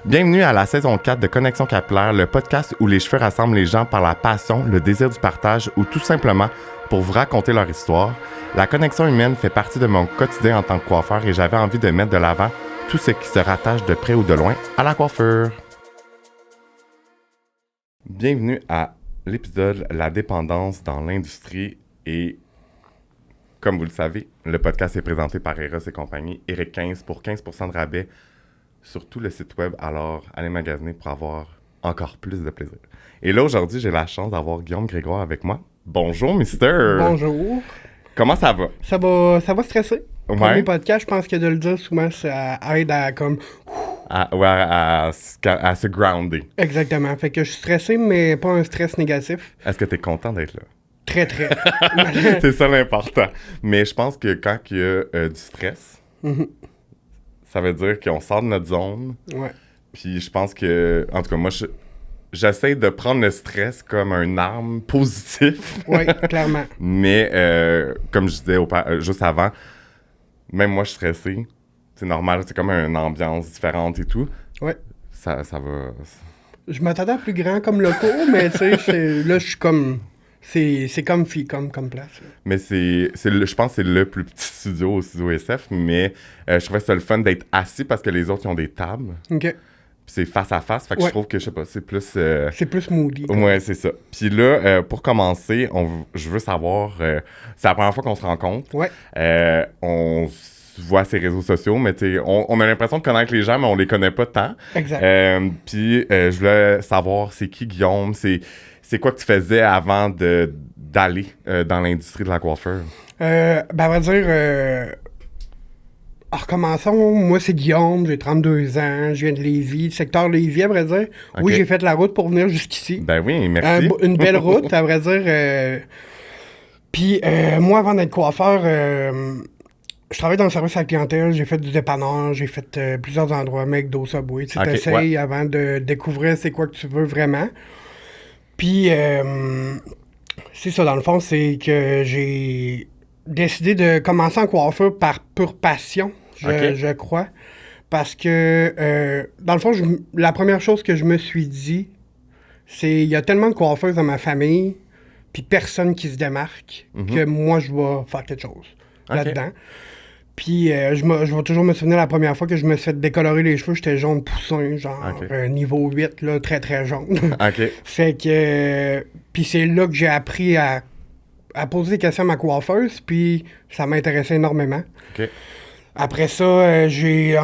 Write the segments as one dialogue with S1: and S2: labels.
S1: Bienvenue à la saison 4 de Connexion Capillaire, le podcast où les cheveux rassemblent les gens par la passion, le désir du partage ou tout simplement pour vous raconter leur histoire. La connexion humaine fait partie de mon quotidien en tant que coiffeur et j'avais envie de mettre de l'avant tout ce qui se rattache de près ou de loin à la coiffure. Bienvenue à l'épisode La dépendance dans l'industrie et comme vous le savez, le podcast est présenté par Eros et compagnie, Eric 15 pour 15% de rabais sur tout le site web, alors allez magasiner pour avoir encore plus de plaisir. Et là, aujourd'hui, j'ai la chance d'avoir Guillaume Grégoire avec moi. Bonjour, mister!
S2: Bonjour!
S1: Comment ça va?
S2: Ça va stresser.
S1: Ouais.
S2: Premier podcast, je pense que de le dire souvent, ça aide à comme...
S1: À se grounder.
S2: Exactement. Fait que je suis stressé, mais pas un stress négatif.
S1: Est-ce que tu es content d'être là?
S2: Très, très.
S1: C'est ça l'important. Mais je pense que quand il y a du stress, ça veut dire qu'on sort de notre zone.
S2: Ouais.
S1: Puis je pense que, en tout cas, moi, j'essaie de prendre le stress comme une arme positive.
S2: Oui, clairement.
S1: Mais comme je disais juste avant, même moi, je suis stressé. C'est normal, c'est comme une ambiance différente et tout.
S2: Ouais.
S1: Ça va...
S2: Je m'attendais à plus grand comme locaux, mais tu sais, là, je suis comme... C'est comme place. Là.
S1: Mais je pense que c'est le plus petit studio au studio SF, mais je trouvais ça le fun d'être assis parce que les autres, ils ont des tables.
S2: OK.
S1: Puis c'est face à face, fait que je trouve que, je sais pas, c'est plus...
S2: C'est plus moody.
S1: Ouais, c'est ça. Puis là, pour commencer, je veux savoir... c'est la première fois qu'on se rencontre.
S2: Ouais.
S1: On se voit sur les réseaux sociaux, mais on a l'impression de connaître les gens, mais on les connaît pas tant.
S2: Exact.
S1: Puis je voulais savoir, c'est qui Guillaume? C'est quoi que tu faisais avant d'aller dans l'industrie de la coiffure?
S2: À vrai dire... recommençons, moi c'est Guillaume, j'ai 32 ans, je viens de Lévis, secteur Lévis à vrai dire.
S1: Okay.
S2: Oui, j'ai fait la route pour venir jusqu'ici.
S1: Ben oui, merci.
S2: Une belle route, à vrai dire. Puis moi, avant d'être coiffeur, je travaille dans le service à la clientèle, j'ai fait du dépanneur, j'ai fait plusieurs endroits, McDo, Subway. Tu essayes avant de découvrir c'est quoi que tu veux vraiment. Puis c'est ça, dans le fond, c'est que j'ai décidé de commencer en coiffure par pure passion. Je crois. Parce que, dans le fond, la première chose que je me suis dit, c'est il y a tellement de coiffeuses dans ma famille, puis personne qui se démarque, que moi, je vais faire quelque chose là-dedans. Puis, je vais toujours me souvenir la première fois que je me suis fait décolorer les cheveux, j'étais jaune poussin, genre niveau 8, là, très, très jaune. Fait que... puis c'est là que j'ai appris à poser des questions à ma coiffeuse, puis ça m'intéressait énormément. Après ça, j'ai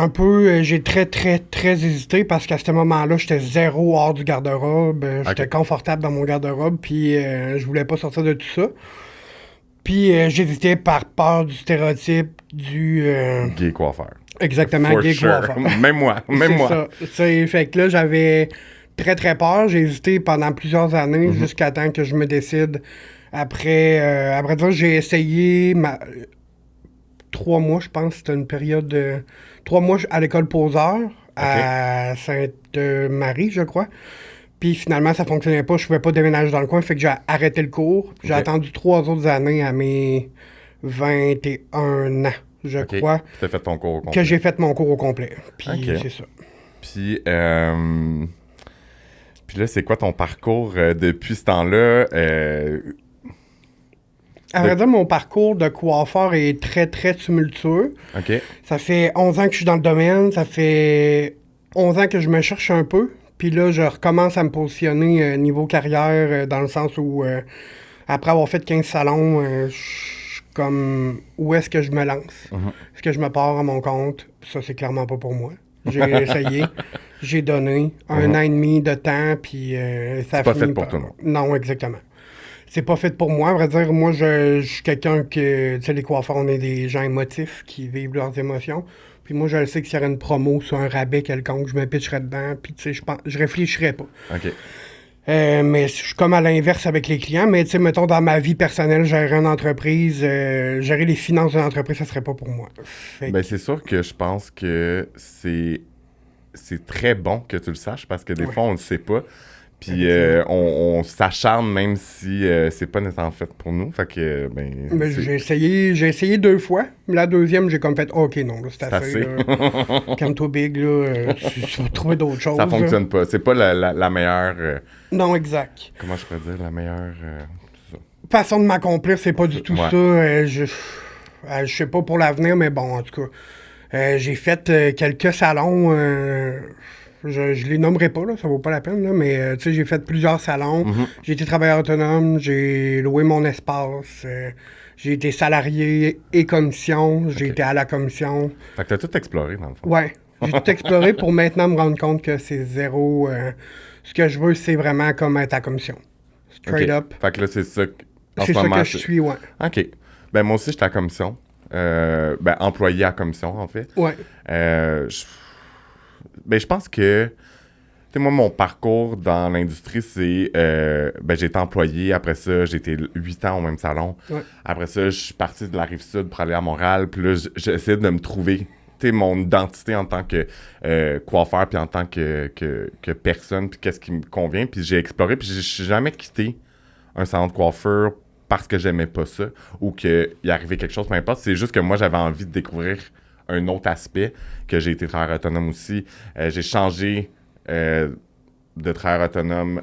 S2: très, très, très hésité parce qu'à ce moment-là, j'étais zéro hors du garde-robe. J'étais confortable dans mon garde-robe, puis je voulais pas sortir de tout ça. Puis j'hésitais par peur du stéréotype du...
S1: Gay coiffeur.
S2: Exactement,
S1: For
S2: gay
S1: sure.
S2: coiffeur.
S1: Même moi.
S2: Ça. Fait que là, j'avais très, très peur. J'ai hésité pendant plusieurs années jusqu'à temps que je me décide. Après ça, j'ai essayé 3 mois, je pense. C'était une période de 3 mois à l'école Poseur à Sainte-Marie, je crois. Puis finalement, ça fonctionnait pas. Je pouvais pas déménager dans le coin. Fait que j'ai arrêté le cours. J'ai attendu 3 autres années à mes 21 ans, je crois.
S1: Tu as fait ton cours au complet.
S2: Que j'ai fait mon cours au complet. Puis c'est ça.
S1: Puis là, c'est quoi ton parcours depuis ce temps-là?
S2: À vrai dire, mon parcours de coiffeur est très, très tumultueux. Ça fait 11 ans que je suis dans le domaine. Ça fait 11 ans que je me cherche un peu. Puis là, je recommence à me positionner niveau carrière dans le sens où, après avoir fait 15 salons, je suis comme, où est-ce que je me lance? Est-ce que je me pars à mon compte? Ça, c'est clairement pas pour moi. J'ai essayé, j'ai donné 1 an et demi de temps, puis ça a fini.
S1: C'est pas fait pour tout le monde.
S2: Non, exactement. C'est pas fait pour moi. À vrai dire, moi, je suis quelqu'un que, tu sais, les coiffeurs, on est des gens émotifs qui vivent leurs émotions. Puis moi, je sais que s'il y aurait une promo sur un rabais quelconque, je me pitcherais dedans, puis tu sais, je réfléchirais pas. Mais je suis comme à l'inverse avec les clients, mais tu sais, mettons, dans ma vie personnelle, gérer une entreprise, gérer les finances d'une entreprise, ça serait pas pour moi.
S1: C'est sûr que je pense que c'est très bon que tu le saches, parce que des fois, on le sait pas. Puis on s'acharne même si c'est pas nécessairement fait pour nous. Fait que,
S2: ben j'ai essayé 2 fois. La deuxième, j'ai comme fait, OK, non, là, c'est assez. Calme-toi, Big, là, tu vas trouver d'autres choses.
S1: Ça fonctionne pas. C'est pas la meilleure...
S2: non, exact.
S1: Comment je pourrais dire? La meilleure...
S2: façon de m'accomplir, c'est pas du tout ça. Je sais pas pour l'avenir, mais bon, en tout cas. J'ai fait quelques salons... je les nommerai pas, là, ça vaut pas la peine, là, mais tu sais, j'ai fait plusieurs salons. J'ai été travailleur autonome, j'ai loué mon espace, j'ai été salarié et commission, j'ai été à la commission.
S1: Fait que t'as tout exploré, dans le fond.
S2: Ouais, j'ai tout exploré pour maintenant me rendre compte que c'est zéro. Ce que je veux, c'est vraiment comme être à commission. Straight up.
S1: Fait que là, c'est ça.
S2: C'est ça que je suis, ouais.
S1: OK. Ben, moi aussi, j'étais à commission. Employé à commission, en fait.
S2: Ouais.
S1: Je pense que, tu sais, moi, mon parcours dans l'industrie, c'est, j'ai été employé. Après ça, j'ai été 8 ans au même salon.
S2: Ouais.
S1: Après ça, je suis parti de la Rive-Sud pour aller à Montréal. Puis là, j'ai essayé de me trouver, tu sais, mon identité en tant que coiffeur, puis en tant que personne, puis qu'est-ce qui me convient. Puis j'ai exploré, puis je suis jamais quitté un salon de coiffeur parce que j'aimais pas ça ou qu'il arrivait quelque chose, peu importe. C'est juste que moi, j'avais envie de découvrir un autre aspect, que j'ai été travailleur autonome aussi. J'ai changé de travailleur autonome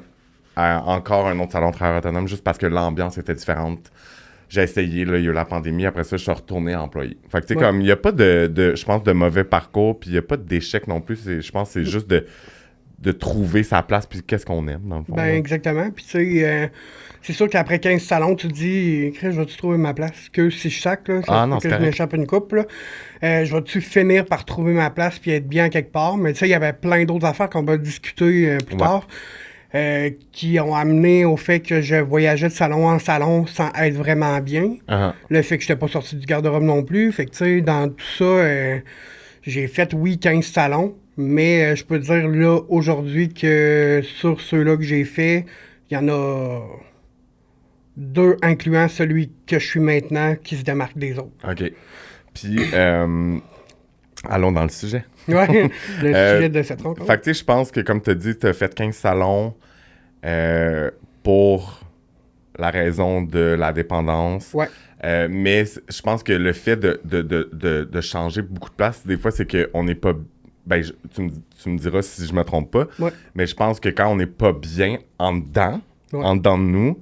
S1: à encore un autre salon de travailleur autonome juste parce que l'ambiance était différente. J'ai essayé, là, il y a eu la pandémie. Après ça, je suis retourné employé. Fait que, tu sais, comme, il n'y a pas je pense, de mauvais parcours, puis il n'y a pas d'échec non plus. Je pense que c'est juste de trouver sa place, puis qu'est-ce qu'on aime, dans le fond.
S2: Ben, exactement. Puis, tu sais, c'est sûr qu'après 15 salons, tu te dis, je vais-tu trouver ma place? Que si je sac, là, que je m'échappe une coupe, là, je vais-tu finir par trouver ma place puis être bien quelque part? Mais tu sais, il y avait plein d'autres affaires qu'on va discuter plus tard, qui ont amené au fait que je voyageais de salon en salon sans être vraiment bien. Le fait que je n'étais pas sorti du garde-robe non plus. Fait que, tu sais, dans tout ça, j'ai fait, 15 salons. Mais je peux te dire, là, aujourd'hui, que sur ceux-là que j'ai fait, il y en a 2, incluant celui que je suis maintenant, qui se démarque des autres.
S1: OK. Puis, allons dans le sujet.
S2: Ouais, le sujet de cette rencontre.
S1: Fait que, tu sais, je pense que, comme tu as dit, tu as fait 15 salons pour la raison de la dépendance.
S2: Ouais.
S1: Mais je pense que le fait de changer beaucoup de place, des fois, c'est qu'on n'est pas... tu me diras si je me trompe pas, mais je pense que quand on n'est pas bien en dedans de nous,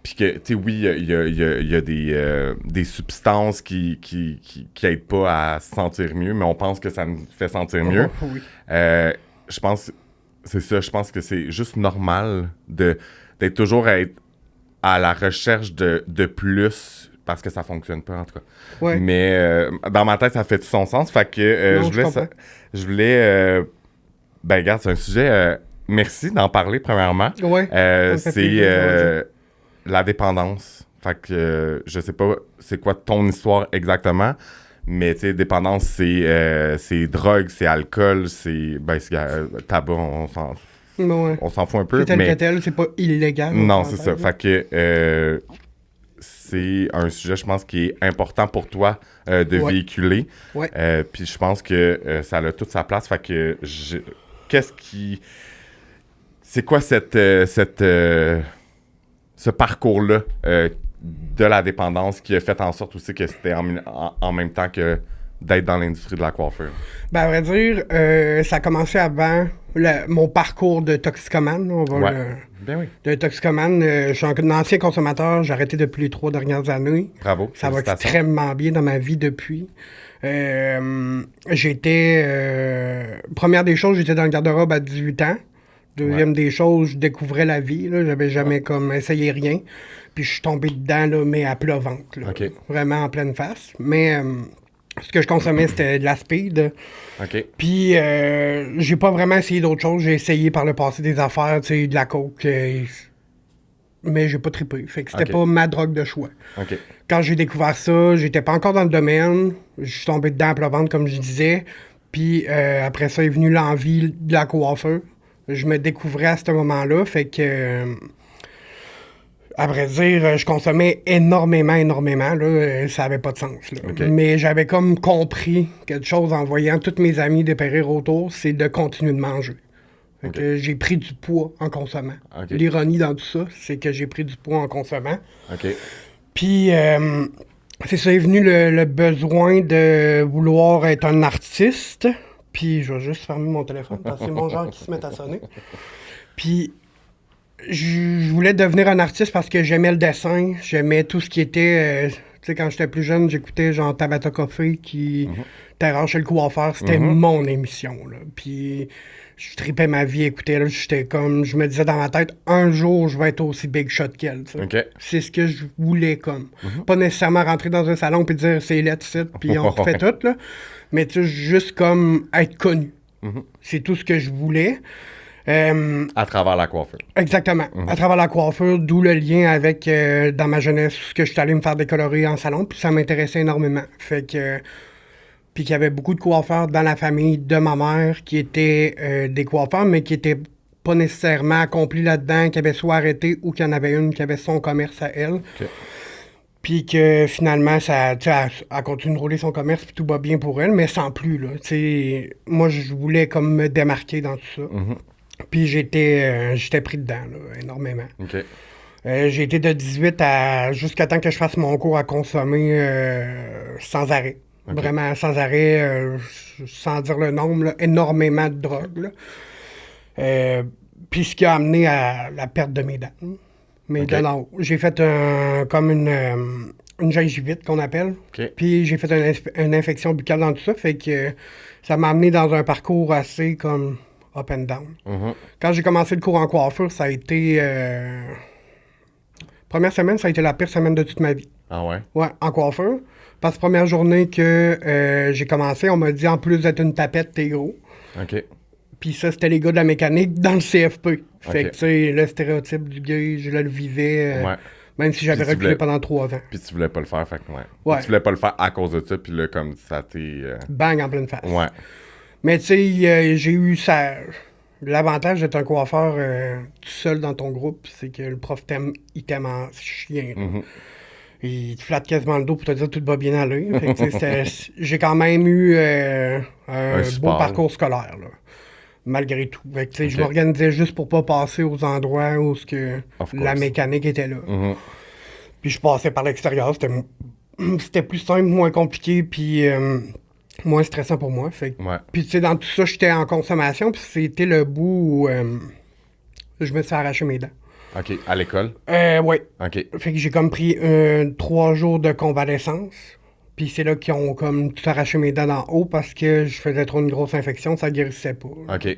S1: puis que, tu sais, oui, il y a des substances qui aident pas à se sentir mieux, mais on pense que ça nous fait sentir mieux.
S2: Oui.
S1: Je pense, c'est ça, je pense que c'est juste normal d'être toujours à la recherche de plus, parce que ça fonctionne pas, en tout cas.
S2: Ouais.
S1: Mais dans ma tête, ça fait tout son sens. Fait que je voulais regarde, c'est un sujet... merci d'en parler, premièrement.
S2: Ouais.
S1: C'est la dépendance. Fait que je sais pas c'est quoi ton histoire exactement, mais tu sais, dépendance, c'est drogue, c'est alcool, c'est tabac, on s'en fout un peu.
S2: C'est tel que tel, c'est pas illégal.
S1: Non, c'est ça. Fait que... c'est un sujet, je pense, qui est important pour toi de véhiculer.
S2: Ouais.
S1: Puis je pense que ça a toute sa place. Fait que c'est quoi ce parcours-là de la dépendance qui a fait en sorte aussi que c'était en même temps que d'être dans l'industrie de la coiffure?
S2: Ben, à vrai dire, ça a commencé avant mon parcours de toxicomane.
S1: Ben oui.
S2: De toxicomane, je suis un ancien consommateur, j'ai arrêté depuis les 3 dernières années.
S1: Bravo.
S2: Ça va extrêmement bien dans ma vie depuis. Première des choses, j'étais dans le garde-robe à 18 ans. Deuxième des choses, je découvrais la vie. Là. J'avais jamais comme essayé rien. Puis je suis tombé dedans, là, mais à plat ventre. Là.
S1: Okay.
S2: Vraiment en pleine face. Mais ce que je consommais, c'était de la speed.
S1: OK.
S2: Puis j'ai pas vraiment essayé d'autres choses. J'ai essayé par le passé des affaires, tu sais, de la coke. Mais j'ai pas trippé. Fait que c'était pas ma drogue de choix.
S1: OK.
S2: Quand j'ai découvert ça, j'étais pas encore dans le domaine. Je suis tombé dedans à plat ventre, comme je disais. Puis après ça est venu l'envie de la coiffeur. Je me découvrais à ce moment-là, fait que, à vrai dire, je consommais énormément, là, ça avait pas de sens. Là.
S1: Okay.
S2: Mais j'avais comme compris quelque chose en voyant tous mes amis dépérir autour, c'est de continuer de manger. Fait que j'ai pris du poids en consommant.
S1: OK.
S2: L'ironie dans tout ça, c'est que j'ai pris du poids en consommant.
S1: OK.
S2: Puis, c'est ça, est venu le besoin de vouloir être un artiste. Puis, je vais juste fermer mon téléphone parce que c'est mon genre qui se met à sonner. Puis, je voulais devenir un artiste parce que j'aimais le dessin. J'aimais tout ce qui était... tu sais, quand j'étais plus jeune, j'écoutais genre Tabata Coffee qui t'arrache chez le coiffeur. C'était mon émission, là. Puis, je tripais ma vie à écouter. Là, j'étais comme... Je me disais dans ma tête, un jour, je vais être aussi big shot qu'elle. Tu sais.
S1: OK.
S2: C'est ce que je voulais comme. Pas nécessairement rentrer dans un salon puis dire c'est lettre, c'est, puis on refait tout, là. Mais tu sais, juste comme être connu. C'est tout ce que je voulais.
S1: À travers la coiffure.
S2: Exactement. À travers la coiffure, d'où le lien avec, dans ma jeunesse, ce que je suis allé me faire décolorer en salon, puis ça m'intéressait énormément. Fait que... Puis qu'il y avait beaucoup de coiffeurs dans la famille de ma mère qui étaient des coiffeurs, mais qui étaient pas nécessairement accomplis là-dedans, qui avaient soit arrêté ou qu'il y en avait une qui avait son commerce à elle.
S1: OK.
S2: Puis que finalement, ça, elle continue de rouler son commerce, puis tout va bien pour elle, mais sans plus, là. Tu sais, moi, je voulais comme me démarquer dans tout ça. Puis j'étais pris dedans, là, énormément.
S1: OK.
S2: J'ai été de 18 à jusqu'à temps que je fasse mon cours à consommer sans arrêt.
S1: Okay.
S2: Vraiment sans arrêt, sans dire le nombre, là, énormément de drogue. Puis ce qui a amené à la perte de mes dents. Mes dents en haut. J'ai fait comme une gingivite qu'on appelle.
S1: Okay.
S2: Puis j'ai fait une infection buccale dans tout ça. Fait que ça m'a amené dans un parcours assez comme up and down. Quand j'ai commencé le cours en coiffure, ça a été... Première semaine, ça a été la pire semaine de toute ma vie.
S1: Ah ouais?
S2: Ouais, en coiffure. Parce que première journée que j'ai commencé, on m'a dit en plus d'être une tapette, t'es gros.
S1: OK.
S2: Puis ça, c'était les gars de la mécanique dans le CFP. Fait que, tu sais, le stéréotype du gay, je le vivais, même si j'avais reculé pendant 3 ans.
S1: Puis tu voulais pas le faire, fait que ouais. Tu voulais pas le faire à cause de ça, puis là, comme ça t'est...
S2: Bang en pleine face.
S1: Ouais.
S2: Mais tu sais, j'ai eu ça... L'avantage d'être un coiffeur tout seul dans ton groupe, c'est que le prof il t'aime en chien. Il te flatte quasiment le dos pour te dire que tout va bien aller. Fait que, j'ai quand même eu un beau parcours scolaire, là, malgré tout. Fait que, je m'organisais juste pour pas passer aux endroits où la mécanique était là. Puis je passais par l'extérieur. C'était plus simple, moins compliqué, puis moins stressant pour moi. Fait que, puis tu sais, dans tout ça, j'étais en consommation, puis c'était le bout où je me suis arraché mes dents.
S1: OK. À l'école?
S2: Oui.
S1: OK.
S2: Fait que j'ai comme pris 3 jours de convalescence. Puis c'est là qu'ils ont comme tout arraché mes dents d'en haut parce que je faisais trop une grosse infection, ça guérissait pas.
S1: OK.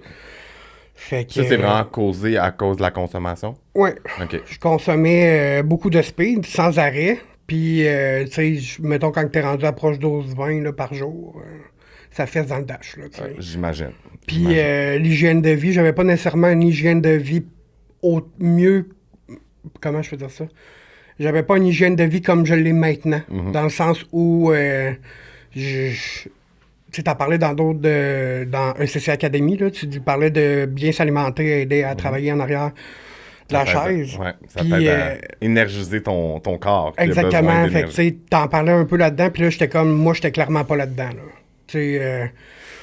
S2: Fait que,
S1: ça, c'est vraiment causé à cause de la consommation?
S2: Oui.
S1: OK.
S2: Je consommais beaucoup de speed sans arrêt. Puis, tu sais, mettons quand t'es rendu à proche d'12-20 là, par jour, ça fesse dans le dash. Là,
S1: j'imagine.
S2: Puis l'hygiène de vie, j'avais pas nécessairement une hygiène de vie au mieux... Comment je peux dire ça? J'avais pas une hygiène de vie comme je l'ai maintenant. Dans le sens où... tu sais, t'en parlais dans d'autres... dans ECC Academy, là, tu parlais de bien s'alimenter, aider à travailler en arrière de la chaise.
S1: Ouais, ça t'aide à énergiser ton corps.
S2: Exactement. Fait que, tu sais, t'en parlais un peu là-dedans, puis là, j'étais comme... Moi, j'étais clairement pas là-dedans, là. Tu sais...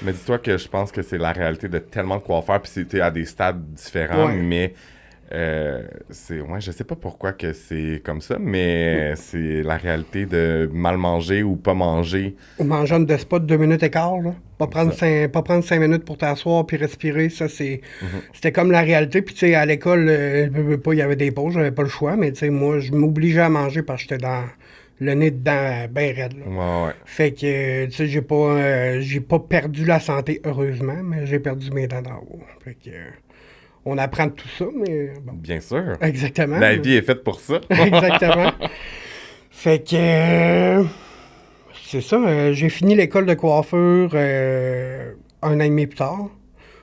S1: Mais dis-toi que je pense que c'est la réalité de tellement de coiffeurs, puis c'était à des stades différents, mais... je sais pas pourquoi que c'est comme ça, mais c'est la réalité de mal manger ou pas manger.
S2: Ou manger une spot de 2 minutes et quart, là. Pas prendre 5 minutes pour t'asseoir puis respirer, ça c'est... C'était comme la réalité, puis tu sais, à l'école, il y avait des pauses, j'avais pas le choix, mais tu sais, moi, je m'obligeais à manger parce que j'étais dans le nez dedans bien raide, là.
S1: Ouais.
S2: Fait que, tu sais, j'ai pas perdu la santé, heureusement, mais j'ai perdu mes dents d'en haut. Fait que... On apprend de tout ça, mais bon.
S1: Bien sûr.
S2: Exactement.
S1: La vie est faite pour ça.
S2: Exactement. Fait que... c'est ça. J'ai fini l'école de coiffure 1 an et demi plus tard.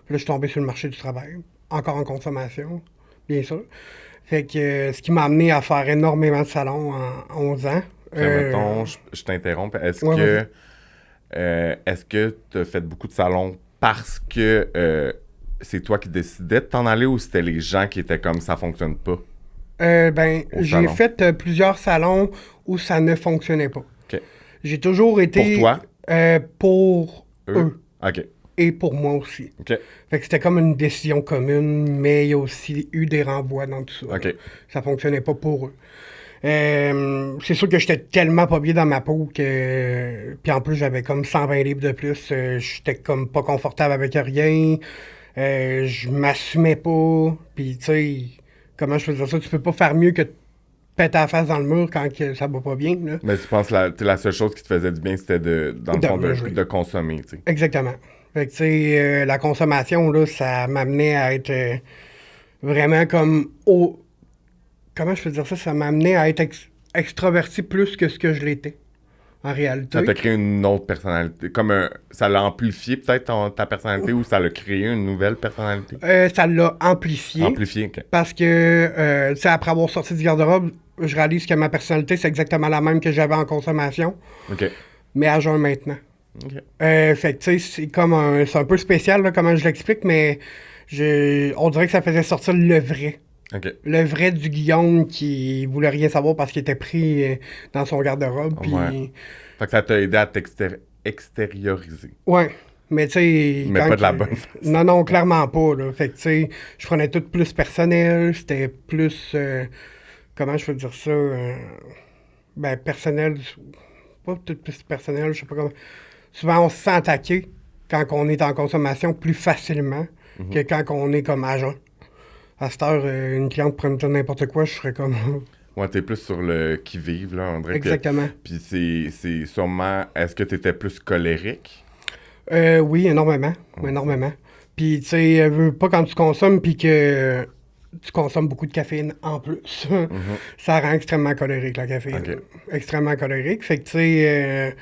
S2: Puis là, je suis tombé sur le marché du travail. Encore en consommation, bien sûr. Fait que ce qui m'a amené à faire énormément de salons en 11 ans.
S1: Mettons, je t'interromps. Est-ce que tu as fait beaucoup de salons parce que... c'est toi qui décidais de t'en aller ou c'était les gens qui étaient comme ça fonctionne pas?
S2: J'ai fait plusieurs salons où ça ne fonctionnait pas.
S1: Okay.
S2: J'ai toujours été...
S1: Pour toi?
S2: Pour eux.
S1: OK.
S2: et pour moi aussi.
S1: OK.
S2: Fait que c'était comme une décision commune, mais il y a aussi eu des renvois dans tout ça.
S1: OK.
S2: Là. Ça fonctionnait pas pour eux. C'est sûr que j'étais tellement pas bien dans ma peau que... Puis en plus, j'avais comme 120 livres de plus. J'étais comme pas confortable avec rien. Je m'assumais pas. Puis tu sais, comment je faisais ça? Tu peux pas faire mieux que de péter la face dans le mur quand que ça va pas bien. Là.
S1: Mais tu penses que la seule chose qui te faisait du bien, c'était de consommer, tu sais.
S2: Exactement. Fait que tu sais, la consommation, là, ça m'amenait à être vraiment comme... Comment je peux dire ça? Ça m'a amené à être extraverti plus que ce que je l'étais, en réalité.
S1: Ça t'a créé une autre personnalité. Ça l'a amplifié peut-être ta personnalité ou ça l'a créé une nouvelle personnalité?
S2: Ça l'a amplifié.
S1: Amplifié, OK.
S2: Parce que, tu sais, après avoir sorti du garde-robe, je réalise que ma personnalité, c'est exactement la même que j'avais en consommation,
S1: OK.
S2: mais à jeun maintenant.
S1: OK.
S2: Fait que, tu sais, c'est un peu spécial, là, comment je l'explique, mais on dirait que ça faisait sortir le vrai.
S1: OK.
S2: Le vrai du Guillaume qui voulait rien savoir parce qu'il était pris dans son garde-robe. Puis...
S1: Ouais. Fait que ça t'a aidé à extérioriser.
S2: Ouais. Mais tu sais...
S1: Mais pas de la bonne façon.
S2: Non, clairement pas. Là. Fait que tu sais, je prenais tout plus personnel. C'était plus... comment je peux dire ça? Ben, personnel... Pas tout plus personnel, je sais pas comment... Souvent, on se sent attaqué quand on est en consommation plus facilement que quand on est comme agent. À cette heure, une cliente pourrait me dire n'importe quoi, je serais comme...
S1: Ouais, t'es plus sur le qui-vive, là, on dirait.
S2: Exactement.
S1: Puis c'est sûrement... Est-ce que t'étais plus colérique?
S2: Oui, énormément. Énormément. Puis, tu sais, pas quand tu consommes, puis que tu consommes beaucoup de caféine en plus. Ça rend extrêmement colérique, la caféine.
S1: OK.
S2: Extrêmement colérique. Fait que, tu sais,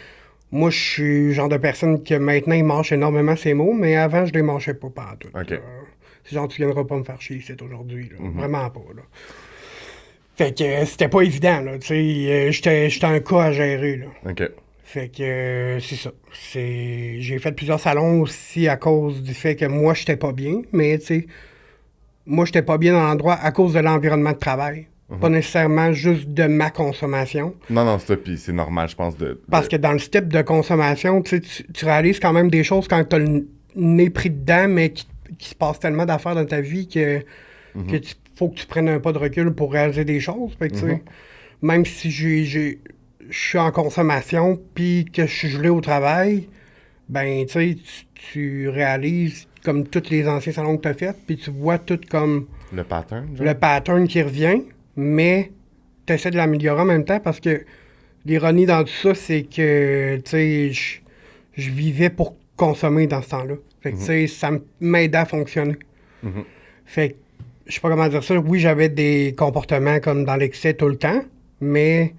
S2: moi, je suis le genre de personne que maintenant, il mâche énormément ses mots, mais avant, je les mâchais pas partout.
S1: OK.
S2: C'est genre, tu viendras pas me faire chier, c'est aujourd'hui. Là. Vraiment pas, là. Fait que c'était pas évident, là. Tu sais, j'étais un cas à gérer, là.
S1: OK.
S2: Fait que c'est ça. J'ai fait plusieurs salons aussi à cause du fait que moi, j'étais pas bien, mais tu sais, moi, j'étais pas bien dans l'endroit à cause de l'environnement de travail. Pas nécessairement juste de ma consommation.
S1: Non, c'est ça, puis c'est normal, je pense,
S2: Parce que dans le type de consommation, tu sais, tu réalises quand même des choses quand t'as le nez pris dedans, mais qu'il se passe tellement d'affaires dans ta vie que faut que tu prennes un pas de recul pour réaliser des choses. Fait que, tu sais, même si je suis en consommation puis que je suis gelé au travail, ben, tu sais, tu réalises comme tous les anciens salons que tu as fait, puis tu vois tout comme
S1: le pattern, genre?
S2: le pattern qui revient, mais tu essaies de l'améliorer en même temps parce que l'ironie dans tout ça, c'est que, tu sais, je vivais pour consommer dans ce temps-là. Fait que, tu sais, ça m'aidait à fonctionner. Fait que, je sais pas comment dire ça. Oui, j'avais des comportements comme dans l'excès tout le temps, mais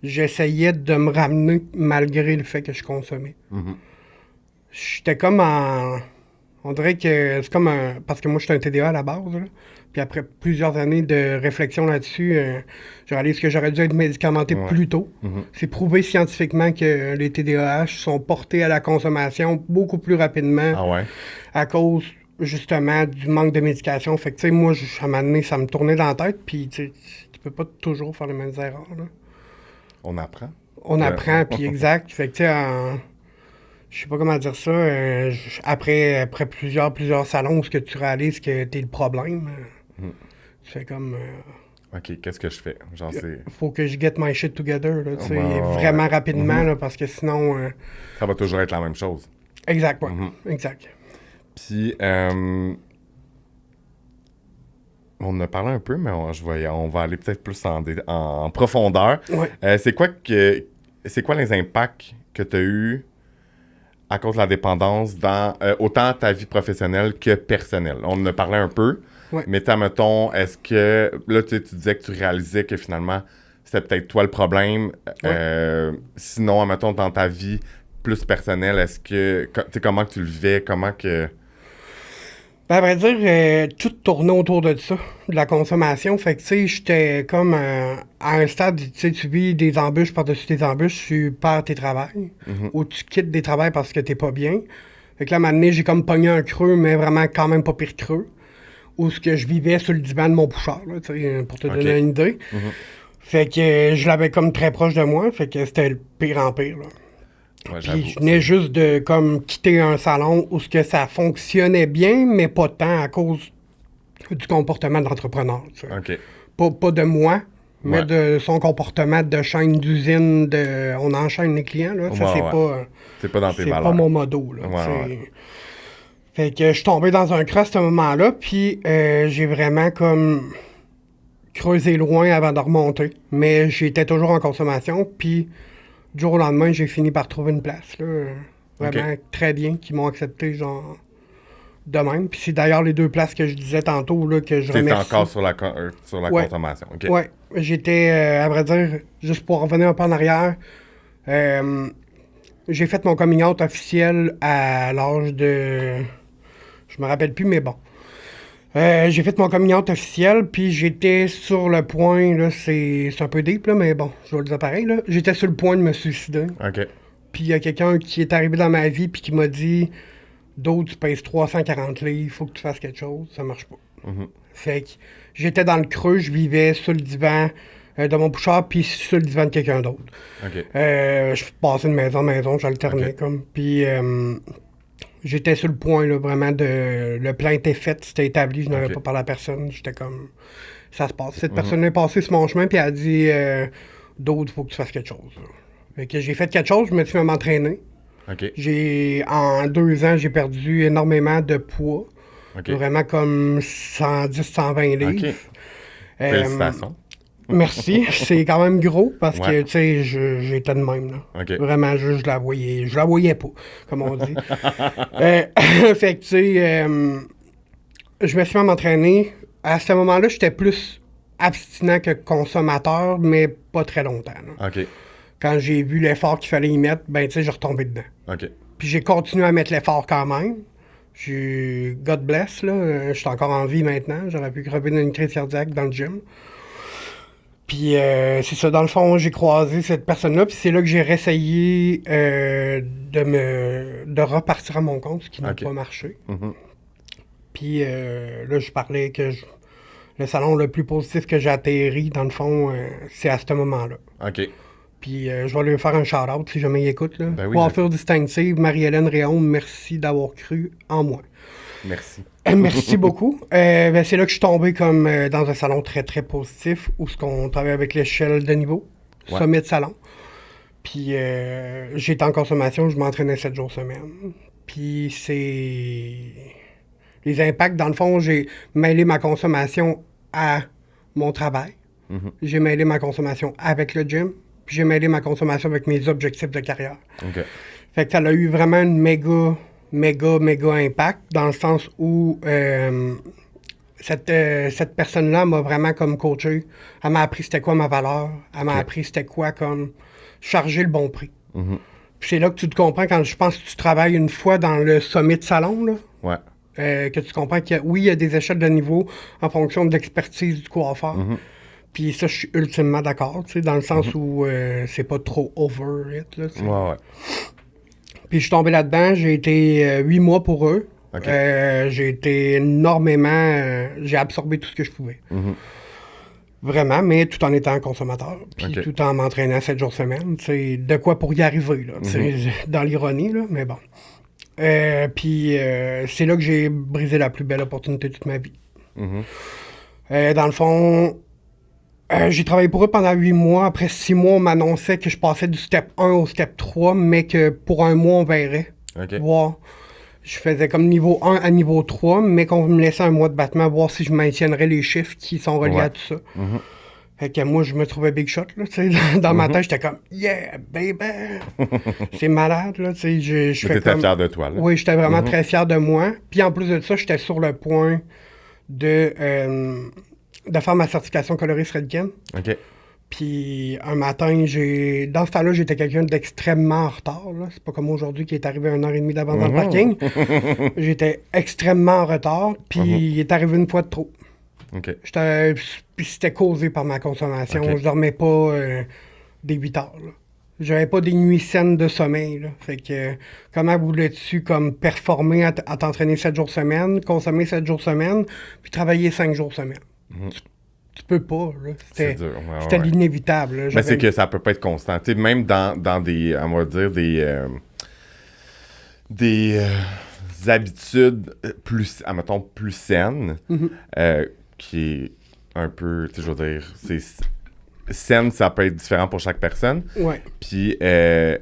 S2: j'essayais de me ramener malgré le fait que je consommais. J'étais comme en... On dirait que c'est comme un... Parce que moi, j'étais un TDA à la base, là. Puis après plusieurs années de réflexion là-dessus, je réalise que j'aurais dû être médicamenté plus tôt. C'est prouvé scientifiquement que les TDAH sont portés à la consommation beaucoup plus rapidement à cause, justement, du manque de médication. Fait que, tu sais, moi, à un moment donné, ça me tournait dans la tête, puis tu peux pas toujours faire les mêmes erreurs, là.
S1: On apprend.
S2: On apprend, puis exact. Fait que, tu sais, je sais pas comment dire ça, après plusieurs salons où ce que tu réalises que t'es le problème, tu fais comme...
S1: OK, qu'est-ce que je fais? Genre, c'est...
S2: Faut que je get my shit together, là, tu sais, vraiment rapidement, là, parce que sinon...
S1: ça va toujours être la même chose.
S2: Exact, ouais. Exact.
S1: Puis, on en a parlé un peu, mais on va aller peut-être plus en profondeur.
S2: Ouais.
S1: C'est quoi les impacts que tu as eus à cause de la dépendance dans autant ta vie professionnelle que personnelle? On en a parlé un peu, mais mettons, est-ce que... Là, tu disais que tu réalisais que finalement, c'était peut-être toi le problème. Sinon, mettons, dans ta vie plus personnelle, est-ce que... comment que tu le vivais? Comment que...
S2: Ben, à vrai dire, tout tournait autour de ça, de la consommation. Fait que, tu sais, j'étais comme à un stade, tu sais, tu vis des embûches par-dessus des embûches, tu perds tes travails, ou tu quittes des travails parce que t'es pas bien. Fait que là, à un moment donné, j'ai comme pogné un creux, mais vraiment quand même pas pire creux, où ce que je vivais sur le divan de mon bouchard, là, tu sais, pour te donner une idée. Fait que je l'avais comme très proche de moi, fait que c'était le pire en pire, là.
S1: Ouais,
S2: Puis je venais juste de comme quitter un salon où ce que ça fonctionnait bien, mais pas tant à cause du comportement de l'entrepreneur.
S1: OK.
S2: Pas de moi, mais
S1: Ouais.
S2: de son comportement de chaîne d'usine, on enchaîne les clients. Là. Ça,
S1: Ouais. C'est pas dans tes
S2: c'est
S1: valeurs.
S2: pas mon modo. Là,
S1: Ouais.
S2: Fait que je suis tombé dans un creux à ce moment-là, puis j'ai vraiment comme creusé loin avant de remonter. Mais j'étais toujours en consommation, puis du jour au lendemain, j'ai fini par trouver une place. Là, vraiment très bien, qui m'ont accepté, genre, de même. Puis c'est d'ailleurs les 2 places que je disais tantôt, là, que je remercie.
S1: T'es encore sur la consommation. OK.
S2: Ouais, j'étais, à vrai dire, juste pour revenir un peu en arrière, j'ai fait mon coming out officiel à l'âge de... Je me rappelle plus, mais bon. J'ai fait mon coming out officiel, puis j'étais sur le point, là, c'est un peu deep, là, mais bon, je vais le dire pareil, là. J'étais sur le point de me suicider.
S1: OK.
S2: Puis il y a quelqu'un qui est arrivé dans ma vie, puis qui m'a dit « D'autres, tu pèses 340 livres, il faut que tu fasses quelque chose. » Ça marche pas. Fait que j'étais dans le creux, je vivais sur le divan de mon bouchard, puis sur le divan de quelqu'un d'autre.
S1: OK.
S2: Je passais de maison en maison, j'alternais comme. Puis j'étais sur le point, là, vraiment, le plan était fait, c'était établi, je n'avais pas parlé à personne. J'étais comme, ça se passe. Cette personne est passée sur mon chemin, puis elle a dit, d'autres, il faut que tu fasses quelque chose. Là. Fait que j'ai fait quelque chose, je me suis mis à m'entraîner.
S1: OK.
S2: En 2 ans, j'ai perdu énormément de poids.
S1: OK.
S2: Vraiment comme 110, 120 livres.
S1: OK. Félicitations.
S2: Merci. C'est quand même gros parce que, tu sais, j'étais de même, là.
S1: OK.
S2: Vraiment, je la voyais pas, comme on dit. Fait que, tu sais, je me suis mis à m'entraîner. À ce moment-là, j'étais plus abstinent que consommateur, mais pas très longtemps, là.
S1: OK.
S2: Quand j'ai vu l'effort qu'il fallait y mettre, ben, tu sais, j'ai retombé dedans.
S1: OK.
S2: Puis j'ai continué à mettre l'effort quand même. God bless, là. Je suis encore en vie maintenant. J'aurais pu crever d'une crise cardiaque dans le gym. Puis c'est ça, dans le fond, j'ai croisé cette personne-là, puis c'est là que j'ai réessayé de repartir à mon compte, ce qui n'a pas marché. Puis là, je parlais que le salon le plus positif que j'ai atterri, dans le fond, c'est à ce moment-là.
S1: OK.
S2: Puis je vais lui faire un shout-out si jamais il écoute. Là.
S1: Ben oui,
S2: Coiffure distinctive, Marie-Hélène Réaume, merci d'avoir cru en moi.
S1: Merci.
S2: Merci beaucoup. Ben, c'est là que je suis tombé comme dans un salon très, très positif où on travaille avec l'échelle de niveau, sommet de salon. Puis j'étais en consommation, je m'entraînais 7 jours semaine. Puis c'est... Les impacts, dans le fond, j'ai mêlé ma consommation à mon travail. J'ai mêlé ma consommation avec le gym. Puis j'ai mêlé ma consommation avec mes objectifs de carrière.
S1: OK.
S2: Fait que ça a eu vraiment une méga impact, dans le sens où cette personne-là m'a vraiment comme coaché. Elle m'a appris c'était quoi ma valeur. Elle m'a appris c'était quoi comme charger le bon prix. Puis c'est là que tu te comprends quand je pense que tu travailles une fois dans le sommet de salon, là.
S1: Ouais.
S2: Que tu comprends qu'il y a des échelles de niveau en fonction de l'expertise du coiffeur. Puis ça, je suis ultimement d'accord, tu sais, dans le sens où c'est pas trop over it, là, tu sais.
S1: Ouais.
S2: Puis je suis tombé là-dedans, j'ai été 8 mois pour eux.
S1: Okay.
S2: J'ai été énormément... j'ai absorbé tout ce que je pouvais. Vraiment, mais tout en étant consommateur. Puis tout en m'entraînant 7 jours semaine. C'est de quoi pour y arriver, là. Dans l'ironie, là, mais bon. Puis c'est là que j'ai brisé la plus belle opportunité de toute ma vie. Dans le fond... j'ai travaillé pour eux pendant 8 mois. Après 6 mois, on m'annonçait que je passais du step 1 au step 3, mais que pour un mois, on verrait. Voir. Je faisais comme niveau 1 à niveau 3, mais qu'on me laissait un mois de battement, voir si je maintiendrais les chiffres qui sont reliés à tout ça. Fait que moi, je me trouvais big shot, là, tu sais. Dans ma tête, j'étais comme « Yeah, baby! » C'est malade, là, tu sais.
S1: T'étais fier de toi, là.
S2: Oui, j'étais vraiment très fier de moi. Puis en plus de ça, j'étais sur le point de faire ma certification coloriste Redken.
S1: OK.
S2: Puis un matin, dans ce temps-là, j'étais quelqu'un d'extrêmement en retard. Là. C'est pas comme aujourd'hui qui est arrivé 1h30 d'avance dans le parking. J'étais extrêmement en retard, puis il est arrivé une fois de trop.
S1: OK.
S2: Puis c'était causé par ma consommation. Je dormais pas des 8 heures. Là. J'avais pas des nuits saines de sommeil. Là. Fait que comment voulais-tu comme performer à t'entraîner 7 jours semaine, consommer 7 jours semaine, puis travailler 5 jours semaine? tu peux pas, là.
S1: C'est dur.
S2: C'était l'inévitable, là.
S1: Mais c'est que ça peut pas être constant. Tu sais, même dans des, on va dire, des habitudes plus, admettons, plus saines, qui est un peu, tu sais, je veux dire, c'est saine, ça peut être différent pour chaque personne.
S2: Ouais.
S1: Puis, tu sais,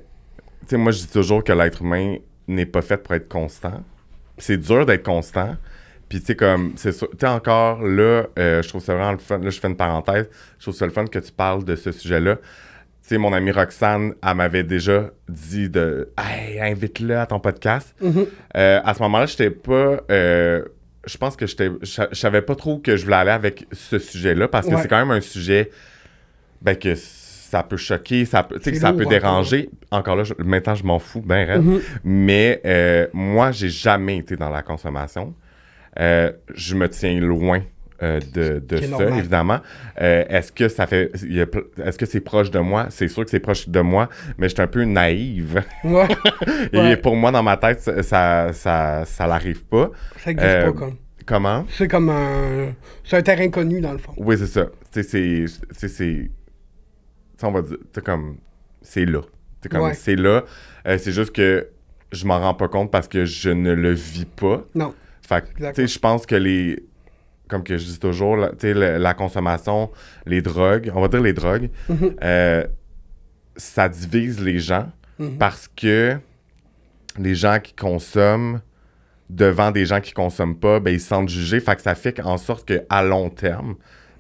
S1: moi, je dis toujours que l'être humain n'est pas fait pour être constant. C'est dur d'être constant. Puis, tu sais, comme, c'est sûr, tu sais, encore, là, je trouve ça vraiment le fun. Là, je fais une parenthèse. Je trouve ça le fun que tu parles de ce sujet-là. Tu sais, mon amie Roxane, elle m'avait déjà dit de « Hey, invite-le à ton podcast. À ce moment-là, j'étais pas... je pense que je savais pas trop que je voulais aller avec ce sujet-là parce que c'est quand même un sujet que ça peut choquer, ça peut, que ça peut déranger. Encore là, maintenant, je m'en fous, ben raide. Mais moi, j'ai jamais été dans la consommation. Je me tiens loin de ça, normal. Évidemment. Est-ce que ça fait... Est-ce que c'est proche de moi? C'est sûr que c'est proche de moi, mais je suis un peu naïve.
S2: Ouais.
S1: Et pour moi, dans ma tête, ça l'arrive pas.
S2: Ça n'existe pas, comme.
S1: Comment?
S2: C'est comme un... C'est un terrain connu, dans le fond.
S1: Oui, c'est ça. C'est... on va dire, comme... C'est là. C'est là. C'est juste que je m'en rends pas compte parce que je ne le vis pas.
S2: Non.
S1: Fait que, tu sais, je pense que comme que je dis toujours, la consommation, les drogues, on va dire les drogues, ça divise les gens parce que les gens qui consomment devant des gens qui consomment pas, ben ils se sentent jugés. Fait que ça fait en sorte qu'à long terme,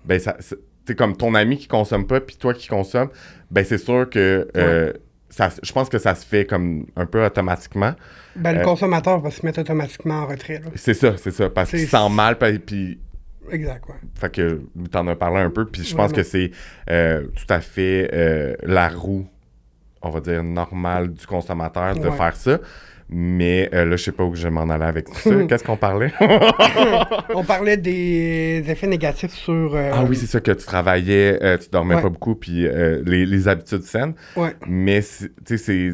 S1: ben c'est comme ton ami qui consomme pas puis toi qui consommes, ben c'est sûr que je pense que ça se fait comme un peu automatiquement.
S2: Ben le consommateur va se mettre automatiquement en retrait. Là.
S1: C'est ça, parce qu'il se sent mal puis
S2: exact, ouais.
S1: Fait que t'en as parlé un peu, puis je pense que c'est tout à fait la roue, on va dire, normale du consommateur de faire ça. Mais là, je sais pas où je vais m'en aller avec tout ça. Qu'est-ce qu'on parlait?
S2: On parlait des effets négatifs sur...
S1: Ah oui, c'est ça, que tu travaillais, tu dormais pas beaucoup, puis les habitudes saines.
S2: Ouais.
S1: Mais, tu sais,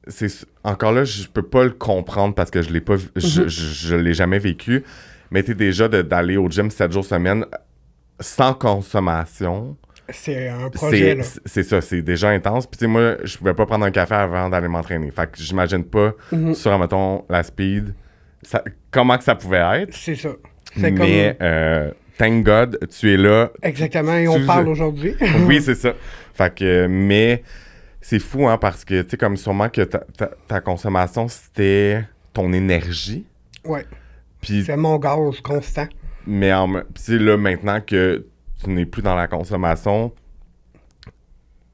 S1: c'est... Encore là, je peux pas le comprendre parce que je l'ai pas... Je l'ai jamais vécu. Mais tu sais, déjà, d'aller au gym 7 jours semaine sans consommation...
S2: C'est un projet, là.
S1: C'est ça, c'est déjà intense. Puis tu sais, moi, je pouvais pas prendre un café avant d'aller m'entraîner. Fait que j'imagine pas, sur, mettons, la speed, comment que ça pouvait être.
S2: C'est ça.
S1: Mais, thank God, tu es là.
S2: Exactement, et on parle aujourd'hui.
S1: Oui, c'est ça. Fait que, mais c'est fou, hein, parce que, tu sais, comme sûrement que ta consommation, c'était ton énergie.
S2: Ouais.
S1: Puis,
S2: c'est mon gaz constant.
S1: Mais puis là, maintenant que tu n'es plus dans la consommation,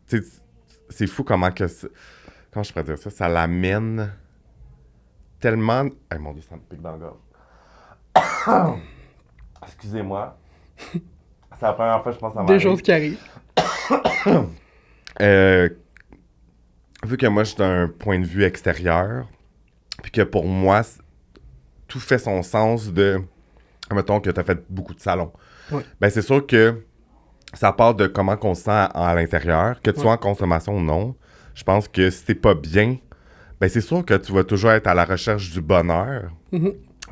S1: tu sais, c'est fou comment je pourrais dire ça, ça l'amène tellement... Hey, mon Dieu, ça me pique dans le gorge. Excusez-moi. C'est la première fois, je pense, que ça m'arrive.
S2: Des choses qui arrivent.
S1: Vu que moi, je suis d'un point de vue extérieur, puis que pour moi, tout fait son sens de... Mettons que tu as fait beaucoup de salons.
S2: Ouais.
S1: Ben, c'est sûr que ça part de comment on se sent à l'intérieur, que tu sois en consommation ou non. Je pense que si t'es pas bien, ben c'est sûr que tu vas toujours être à la recherche du bonheur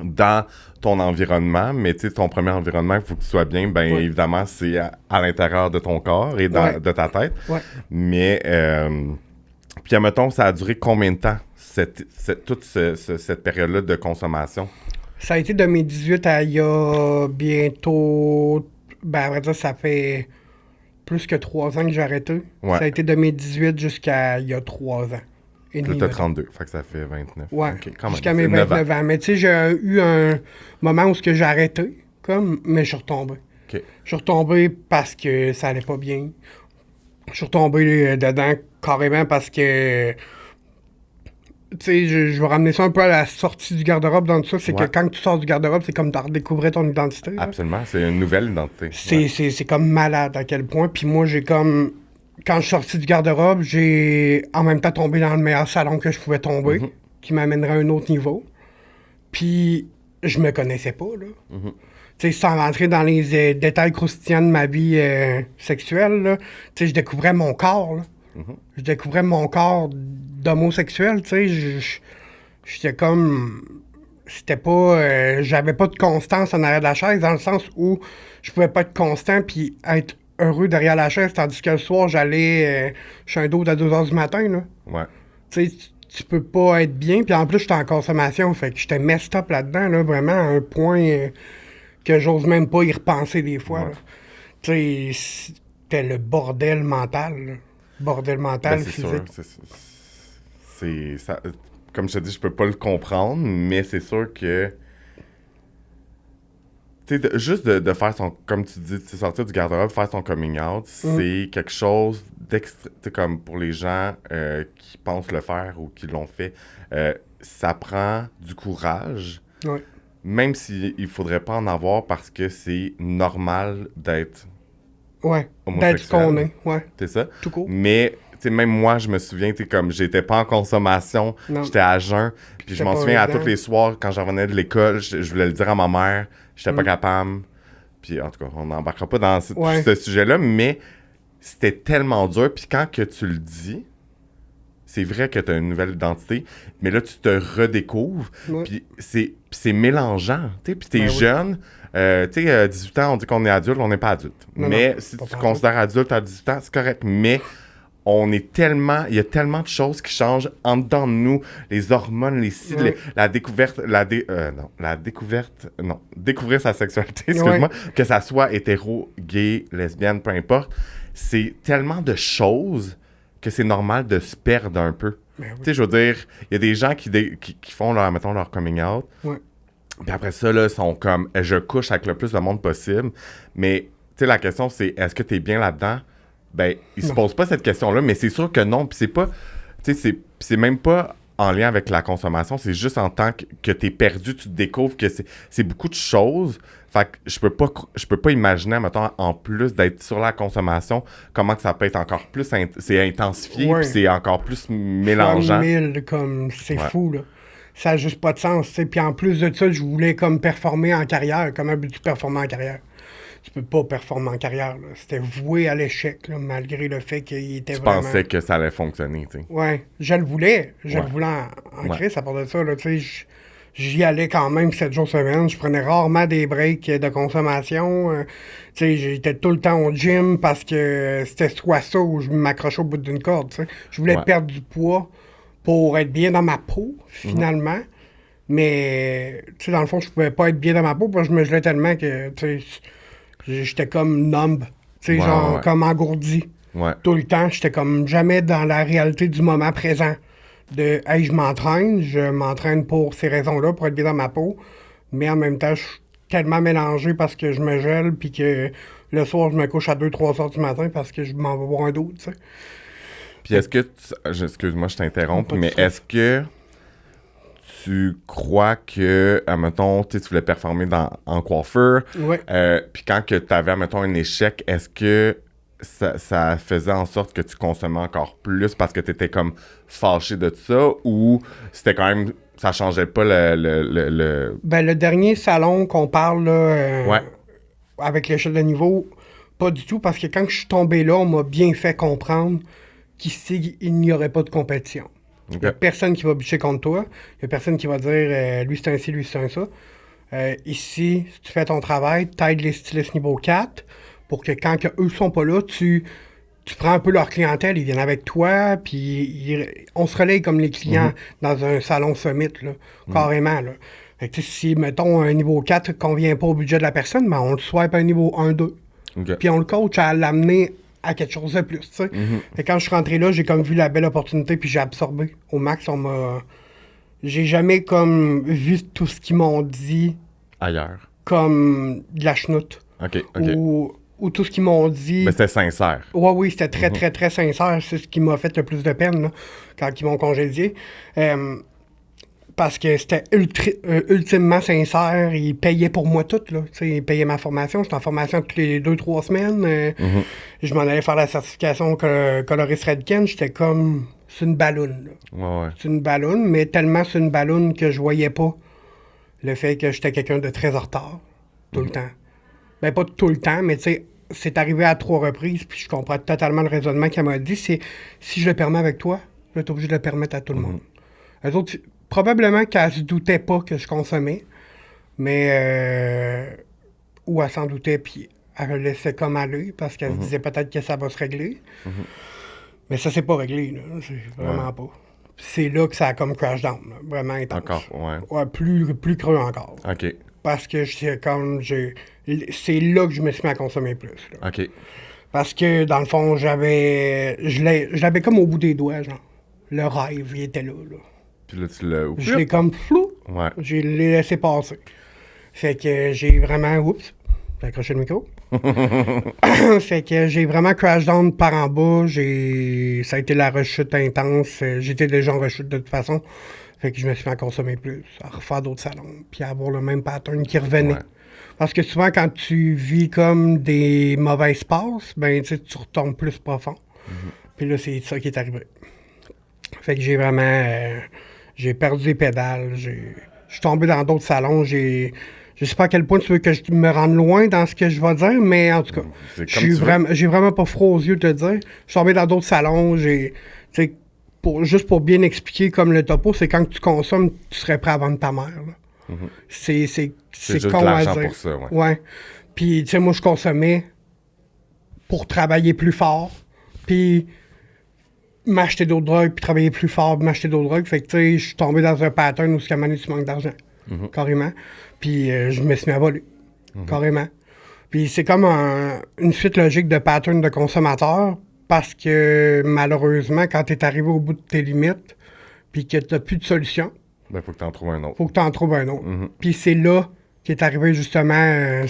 S1: dans ton environnement, mais tu sais, ton premier environnement, il faut que tu sois bien, ben évidemment, c'est à l'intérieur de ton corps et de ta tête. Ouais. Mais, puis admettons, ça a duré combien de temps, toute cette période-là de consommation?
S2: Ça a été de mes 18 à il y a bientôt... Ben, à vrai dire, ça fait plus que 3 ans que j'ai arrêté. Ouais. Ça a été de mes 18 jusqu'à il y a 3 ans.
S1: Et demi. Là, t'as 32, fait que ça fait 29.
S2: Ouais, okay, jusqu'à mes 29 ans. Mais tu sais, j'ai eu un moment où j'ai arrêté, mais je suis retombé.
S1: Okay.
S2: Je suis retombé parce que ça allait pas bien. Je suis retombé dedans carrément parce que... Tu sais, je vais ramener ça un peu à la sortie du garde-robe dans tout ça. C'est que quand tu sors du garde-robe, c'est comme de redécouvrir ton identité. Là.
S1: Absolument, c'est une nouvelle identité.
S2: C'est comme malade à quel point. Puis moi, j'ai comme... Quand je suis sorti du garde-robe, j'ai en même temps tombé dans le meilleur salon que je pouvais tomber, qui m'amènerait à un autre niveau. Puis je me connaissais pas, là. Tu sais, sans rentrer dans les détails croustillants de ma vie sexuelle, là. Tu sais, je découvrais mon corps, là. Je découvrais mon corps d'homosexuel, tu sais, j'étais comme... c'était pas... j'avais pas de constance en arrière de la chaise, dans le sens où je pouvais pas être constant puis être heureux derrière la chaise, tandis que le soir, j'allais chez un d'autre à 2 heures du matin, là.
S1: Ouais.
S2: Tu sais, tu peux pas être bien, puis en plus, j'étais en consommation, fait que j'étais messed up là-dedans, là, vraiment, à un point que j'ose même pas y repenser des fois,
S1: Ouais.
S2: là. Tu sais, c'était le bordel mental, là. Bordel mental,
S1: Ben, c'est sûr.
S2: physique.
S1: C'est ça, comme je te dis, je peux pas le comprendre, mais c'est sûr que. Tu sais, juste de faire son. Comme tu dis, de sortir du garde-robe, faire son coming out, c'est quelque chose d'extra. Tu sais, comme pour les gens qui pensent le faire ou qui l'ont fait, ça prend du courage.
S2: Ouais.
S1: Même s'il faudrait pas en avoir parce que c'est normal d'être
S2: Ouais.
S1: homosexuel.
S2: D'être ce qu'on est, ouais.
S1: C'est ça?
S2: Tout court.
S1: Mais, tu sais, même moi, je me souviens, tu sais, comme j'étais pas en consommation,
S2: Non.
S1: j'étais à jeun. Puis je
S2: C'était
S1: m'en
S2: pas
S1: souviens à
S2: évident.
S1: tous les soirs, quand je revenais de l'école, je voulais le dire à ma mère, j'étais pas capable. Puis en tout cas, on n'embarquera pas dans
S2: Ouais.
S1: ce sujet-là, mais c'était tellement dur. Puis quand que tu le dis, c'est vrai que tu as une nouvelle identité, mais là, tu te redécouvres.
S2: Ouais.
S1: Puis c'est mélangeant. Tu sais, puis t'es
S2: Ben oui.
S1: jeune. Tu sais, 18 ans, on dit qu'on est adulte, on n'est pas adulte.
S2: Non,
S1: mais
S2: non,
S1: si
S2: pas
S1: tu te
S2: pantoute.
S1: considères adulte à 18 ans, c'est correct. Mais on est tellement... Il y a tellement de choses qui changent en dedans de nous. Les hormones, les cils,
S2: Ouais.
S1: la découverte... Découvrir sa sexualité, excuse-moi. Que ça soit hétéro, gay, lesbienne, peu importe. C'est tellement de choses que c'est normal de se perdre un peu.
S2: Ben oui.
S1: Tu sais, je veux dire, il y a des gens qui font leur, mettons, leur coming out.
S2: Ouais.
S1: Puis après ça, là, sont comme, je couche avec le plus de monde possible. Mais, tu sais, la question, c'est, est-ce que t'es bien là-dedans? Ben, ils se
S2: Non.
S1: posent pas cette question-là, mais c'est sûr que non. Puis c'est pas, tu sais, c'est même pas en lien avec la consommation, c'est juste en tant que t'es perdu, tu te découvres que c'est beaucoup de choses. Fait que je peux pas imaginer, mettons, en plus d'être sur la consommation, comment que ça peut être encore plus, c'est intensifié,
S2: Ouais.
S1: puis c'est encore plus
S2: Fois
S1: mélangeant.
S2: 1000, comme, c'est
S1: Ouais.
S2: fou, là. Ça n'a juste pas de sens, tu sais. Puis en plus de ça, je voulais comme performer en carrière. Comment veux-tu performer en carrière? Tu peux pas performer en carrière, là. C'était voué à l'échec, là, malgré le fait qu'il était
S1: Tu
S2: vraiment...
S1: pensais que ça allait fonctionner, tu sais.
S2: Ouais, je le voulais. Je
S1: Ouais.
S2: le voulais en
S1: Ouais.
S2: crise à part de ça, là, tu sais. J'y allais quand même 7 jours semaine. Je prenais rarement des breaks de consommation. Tu sais, j'étais tout le temps au gym parce que c'était soit ça ou je m'accrochais au bout d'une corde, tu sais. Je voulais
S1: Ouais.
S2: perdre du poids pour être bien dans ma peau, finalement. Mais, tu sais, dans le fond, je pouvais pas être bien dans ma peau parce que je me gelais tellement que, tu sais, j'étais comme numb. Tu sais,
S1: Ouais,
S2: genre,
S1: ouais.
S2: comme engourdi.
S1: Ouais.
S2: Tout le temps, j'étais comme jamais dans la réalité du moment présent. De, hey, je m'entraîne pour ces raisons-là, pour être bien dans ma peau. Mais en même temps, je suis tellement mélangé parce que je me gèle, puis que le soir, je me couche à 2-3 heures du matin parce que je m'en vais boire un dos, tu sais.
S1: Puis est-ce que, excuse-moi, je t'interromps,
S2: Pas de
S1: mais
S2: stress.
S1: est-ce que tu crois que, admettons, tu sais, tu voulais performer en coiffeur,
S2: Ouais.
S1: puis quand que tu avais, admettons, un échec, est-ce que ça faisait en sorte que tu consommais encore plus parce que tu étais comme fâché de ça, ou c'était quand même, ça changeait pas le...
S2: Ben, le dernier salon qu'on parle, là,
S1: Ouais.
S2: avec l'échelle de niveau, pas du tout, parce que quand je suis tombé là, on m'a bien fait comprendre qu'ici, il n'y aurait pas de compétition. Il n'y a
S1: Ok.
S2: personne qui va bûcher contre toi. Il n'y a personne qui va dire lui c'est un ci, lui c'est un ça. Ici, si tu fais ton travail, t'aides les stylistes niveau 4 pour que quand que eux sont pas là, tu prends un peu leur clientèle, ils viennent avec toi, puis on se relaye comme les clients dans un salon summit, là, carrément. Là. Fait que, tu sais, si, mettons, un niveau 4 convient pas au budget de la personne, ben, on le swipe à un niveau 1-2.
S1: Ok.
S2: Puis on le coach à l'amener à quelque chose de plus, tu sais. Fait que quand je suis rentré là, j'ai comme vu la belle opportunité, puis j'ai absorbé. Au max, j'ai jamais comme vu tout ce qu'ils m'ont dit
S1: Ailleurs.
S2: comme de la chenoute.
S1: Ok, ok.
S2: Ou tout ce qu'ils m'ont dit...
S1: Mais c'était sincère.
S2: Ouais, oui, c'était très, très, très sincère. C'est ce qui m'a fait le plus de peine, là, quand ils m'ont congédié. Parce que c'était ultimement sincère. Ils payaient pour moi tout, là. Tu sais, ils payaient ma formation. J'étais en formation toutes les 2-3 semaines. Je m'en allais faire la certification coloriste Redken. J'étais comme... C'est une balloune, là.
S1: Ouais, ouais.
S2: C'est une balloune, mais tellement c'est une balloune que je voyais pas le fait que j'étais quelqu'un de très en retard. Tout le temps. Ben, pas tout le temps, mais tu sais, c'est arrivé à 3 reprises, puis je comprends totalement le raisonnement qu'elle m'a dit. C'est, si je le permets avec toi, je vais être obligé de le permettre à tout le monde. Eux autres, probablement qu'elle se doutait pas que je consommais, mais ou elle s'en doutait, puis elle le laissait comme aller, parce qu'elle se disait peut-être que ça va se régler. Mais ça s'est pas réglé, là. C'est vraiment pas. C'est là que ça a comme crash down, là. Vraiment intense.
S1: Encore, ouais.
S2: Ouais, plus creux encore.
S1: OK.
S2: Parce que c'est là que je me suis mis à consommer plus, là.
S1: OK.
S2: Parce que, dans le fond, je l'avais comme au bout des doigts, genre. Le rêve, il était là, là.
S1: Puis là, tu l'as...
S2: Je l'ai comme flou.
S1: Ouais.
S2: Je l'ai laissé passer. Fait que j'ai vraiment... Oups, j'ai accroché le micro. Fait que j'ai vraiment crash down par en bas. Ça a été la rechute intense. J'étais déjà en rechute de toute façon. Fait que je me suis fait en consommer plus, à refaire d'autres salons, puis à avoir le même pattern qui revenait.
S1: Ouais.
S2: Parce que souvent, quand tu vis comme des mauvaises passes, ben, tu sais, tu retombes plus profond. Puis là, c'est ça qui est arrivé. Fait que j'ai vraiment... j'ai perdu les pédales. Je suis tombé dans d'autres salons. Je sais pas à quel point tu veux que je me rende loin dans ce que je vais dire, mais en tout cas, j'ai vraiment pas froid aux yeux de te dire. Je suis tombé dans d'autres salons. Tu sais, juste pour bien expliquer comme le topo, c'est quand tu consommes, tu serais prêt à vendre ta mère. Là. C'est
S1: juste
S2: con
S1: de
S2: à
S1: l'argent
S2: dire.
S1: pour ça, ouais.
S2: Ouais. Puis, tu sais, moi, je consommais pour travailler plus fort, puis m'acheter d'autres drogues, puis travailler plus fort, puis m'acheter d'autres drogues. Fait que, tu sais, je suis tombé dans un pattern où, à un moment donné, tu manques d'argent. Carrément. Puis, je me suis mis à voler. Carrément. Puis, c'est comme une suite logique de pattern de consommateur, parce que, malheureusement, quand tu es arrivé au bout de tes limites, puis que tu n'as plus de solution,
S1: Ben, faut que tu en trouves un autre.
S2: faut que tu en trouves un autre. Puis c'est là qu'est arrivé justement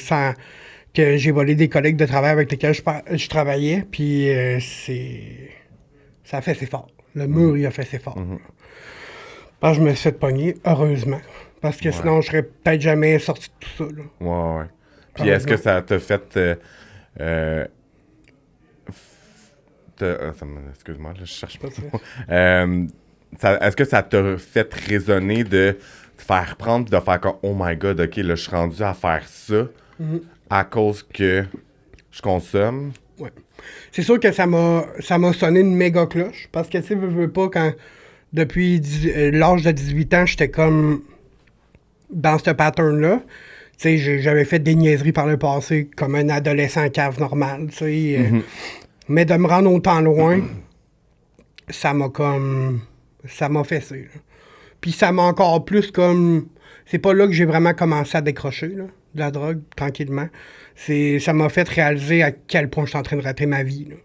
S2: que j'ai volé des collègues de travail avec lesquels je travaillais. Puis ça a fait ses fort. Le mur, il a fait ses fort. Parce que je me suis fait pogner, heureusement. Parce que sinon, je serais peut-être jamais sorti de tout ça. Là.
S1: Ouais. Puis est-ce que ça t'a fait... excuse-moi, là, je cherche pas ça. Est-ce que ça t'a fait raisonner de te faire prendre, de faire comme « Oh my God, OK, là, je suis rendu à faire ça à cause que je consomme. »
S2: Ouais. C'est sûr que ça m'a sonné une méga cloche. Parce que, tu sais, veux pas, quand depuis l'âge de 18 ans, j'étais comme dans ce pattern-là. Tu sais, j'avais fait des niaiseries par le passé comme un adolescent cave normal, tu sais. Mais de me rendre autant loin, ça m'a fessé. Là. Puis ça m'a encore plus comme... C'est pas là que j'ai vraiment commencé à décrocher, là, de la drogue, tranquillement. Ça m'a fait réaliser à quel point je suis en train de rater ma vie, là.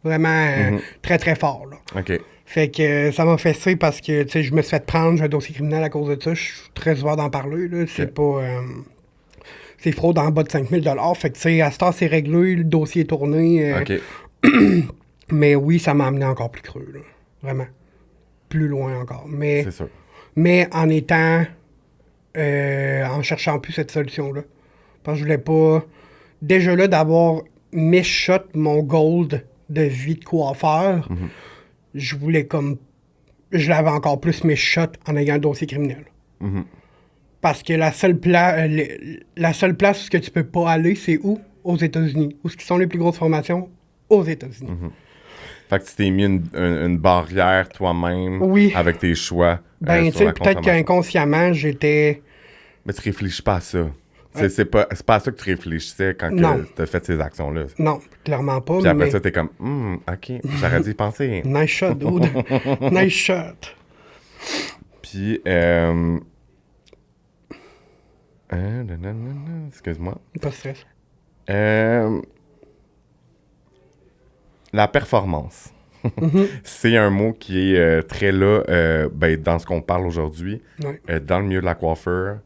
S2: Vraiment très, très fort, là.
S1: OK.
S2: Fait que ça m'a fessé parce que, tu sais, je me suis fait prendre, j'ai un dossier criminel à cause de ça. Je suis très ouvert d'en parler, là. C'est pas... c'est fraude en bas de 5 000 $. Fait que, tu sais, à ce temps, c'est réglé, le dossier est tourné.
S1: OK.
S2: Mais oui, ça m'a amené encore plus creux, là. Vraiment. Plus loin encore.
S1: C'est sûr.
S2: Mais en étant... en cherchant plus cette solution-là. Parce que je voulais pas... Déjà là, d'avoir mis-shot mon gold de vie de coiffeur, je voulais comme... Je l'avais encore plus mis-shot en ayant un dossier criminel. Parce que la seule place où que tu peux pas aller, c'est où? Aux États-Unis. Où sont les plus grosses formations? Aux États-Unis.
S1: Fait que tu t'es mis une barrière toi-même avec tes choix.
S2: Ben, tu sais, peut-être qu'inconsciemment, j'étais...
S1: Mais tu réfléchis pas à ça. C'est pas à ça que tu réfléchissais quand tu as fait ces actions-là.
S2: Non, clairement pas.
S1: Puis après ça, t'es comme, OK, j'aurais dû y penser.
S2: Nice shot, dude. Nice shot.
S1: Puis, excuse-moi.
S2: Pas de stress.
S1: La performance. C'est un mot qui est très là dans ce qu'on parle aujourd'hui, dans le milieu de la coiffure.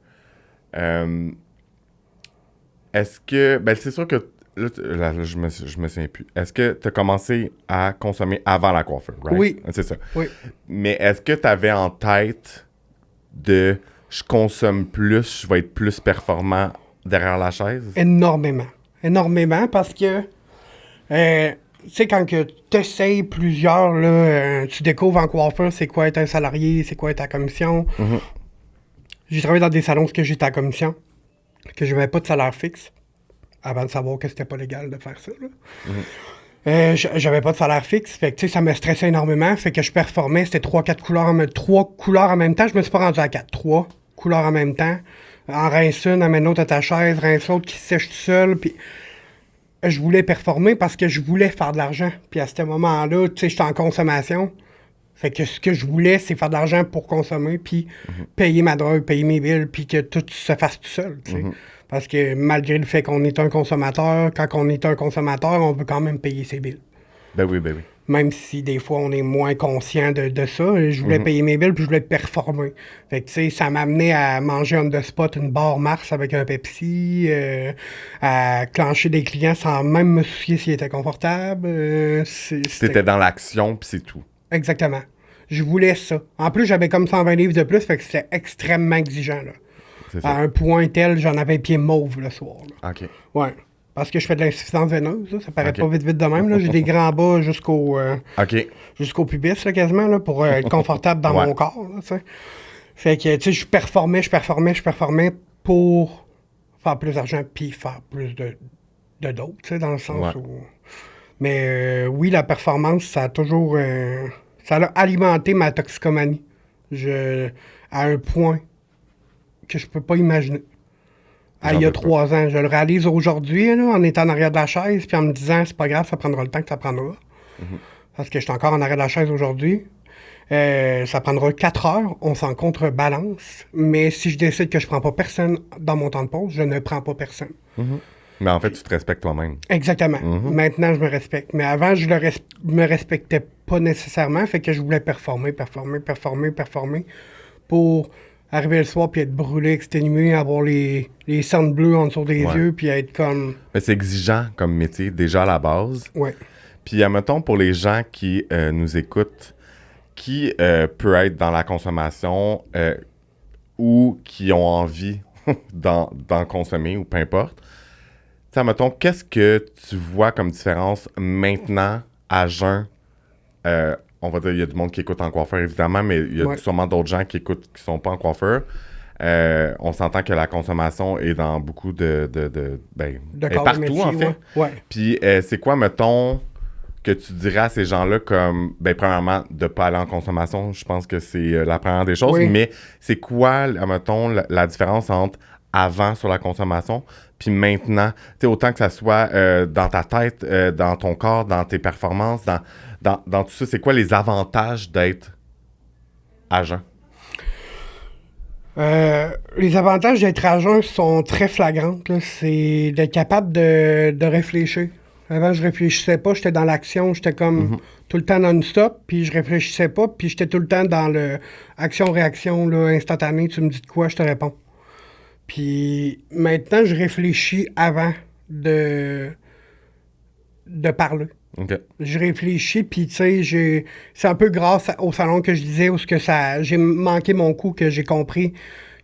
S1: Est-ce que... Ben, c'est sûr que... Là, je me souviens plus. Est-ce que tu as commencé à consommer avant la coiffure, right?
S2: Oui.
S1: C'est ça.
S2: Oui.
S1: Mais est-ce que tu avais en tête de je consomme plus, je vais être plus performant derrière la chaise?
S2: Énormément. Énormément parce que... tu sais, quand tu essayes plusieurs, là, tu découvres en coiffeur c'est quoi être un salarié, c'est quoi être à commission. J'ai travaillé dans des salons où j'étais à commission, que je n'avais pas de salaire fixe, avant de savoir que c'était pas légal de faire ça. Là. J'avais pas de salaire fixe, fait que tu sais, ça me stressait énormément, fait que je performais, c'était 3 couleurs en même temps, je me suis pas rendu à 4, 3 couleurs en même temps, en rince une, amène l'autre à ta chaise, rince l'autre qui sèche tout seul, puis je voulais performer parce que je voulais faire de l'argent, puis à ce moment-là, tu sais, j'étais en consommation, fait que ce que je voulais, c'est faire de l'argent pour consommer, puis payer ma drogue, payer mes billes, puis que tout se fasse tout seul, tu sais. Parce que malgré le fait qu'on est un consommateur, quand on est un consommateur, on veut quand même payer ses billes.
S1: Ben oui, ben oui.
S2: Même si des fois on est moins conscient de ça, je voulais payer mes billes puis je voulais performer. Fait que tu sais, ça m'a amené à manger on the spot une barre Mars avec un Pepsi, à clencher des clients sans même me soucier s'ils étaient confortables.
S1: T'étais dans l'action puis c'est tout.
S2: Exactement. Je voulais ça. En plus, j'avais comme 120 livres de plus, fait que c'était extrêmement exigeant, là.
S1: C'est
S2: À
S1: ça.
S2: un point tel, j'en avais pied mauve le soir, là.
S1: OK.
S2: Ouais. Parce que je fais de l'insuffisance veineuse, là. Ça paraît
S1: Ok.
S2: pas vite de même, là. J'ai des grands bas
S1: OK.
S2: jusqu'au pubis, là, quasiment, là, pour être confortable dans
S1: Ouais.
S2: mon corps, là, tu sais. Fait que, tu sais, je performais pour faire plus d'argent puis faire plus de d'autres, tu sais, dans le sens
S1: Ouais.
S2: où... Mais oui, la performance, ça a toujours... ça a alimenté ma toxicomanie. À un point que je peux pas imaginer.
S1: J'en
S2: Il y a
S1: doute pas.
S2: 3 ans. Je le réalise aujourd'hui, là, en étant en arrière de la chaise, puis en me disant, c'est pas grave, ça prendra le temps que ça prendra. Parce que je suis encore en arrière de la chaise aujourd'hui. Ça prendra 4 heures, on s'en contrebalance. Mais si je décide que je prends pas personne dans mon temps de pause, je ne prends pas personne.
S1: Mais en fait, tu te respectes toi-même.
S2: Exactement. Maintenant, je me respecte. Mais avant, je me respectais pas nécessairement, fait que je voulais performer pour arriver le soir puis être brûlé, exténué, avoir les cernes bleues en dessous des
S1: Ouais.
S2: yeux puis être comme...
S1: Mais c'est exigeant comme métier, déjà à la base.
S2: Ouais.
S1: Puis, admettons, pour les gens qui nous écoutent, qui peut être dans la consommation ou qui ont envie d'en consommer ou peu importe, tu sais, admettons, qu'est-ce que tu vois comme différence maintenant à jeun? On va dire, il y a du monde qui écoute en coiffeur, évidemment, mais il y a
S2: Ouais.
S1: sûrement d'autres gens qui écoutent qui sont pas en coiffeur. On s'entend que la consommation est dans beaucoup ben,
S2: De
S1: est
S2: corps de
S1: partout,
S2: métier,
S1: en fait.
S2: ouais. Ouais.
S1: Puis, c'est quoi, mettons, que tu dirais à ces gens-là comme, ben, premièrement, de pas aller en consommation, je pense que c'est la première des choses,
S2: Oui.
S1: mais c'est quoi, mettons, la différence entre avant sur la consommation, puis maintenant, tu sais, autant que ça soit dans ta tête, dans ton corps, dans tes performances, dans tout ça, c'est quoi les avantages d'être agent?
S2: Les avantages d'être agent sont très flagrants, là. C'est d'être capable de réfléchir. Avant, je réfléchissais pas, j'étais dans l'action, j'étais comme tout le temps non-stop, puis je réfléchissais pas, puis j'étais tout le temps dans le action-réaction, là, instantané, tu me dis de quoi, je te réponds. Puis maintenant, je réfléchis avant de parler.
S1: OK.
S2: Je réfléchis, puis tu sais, c'est un peu grâce au salon que je disais où j'ai manqué mon coup, que j'ai compris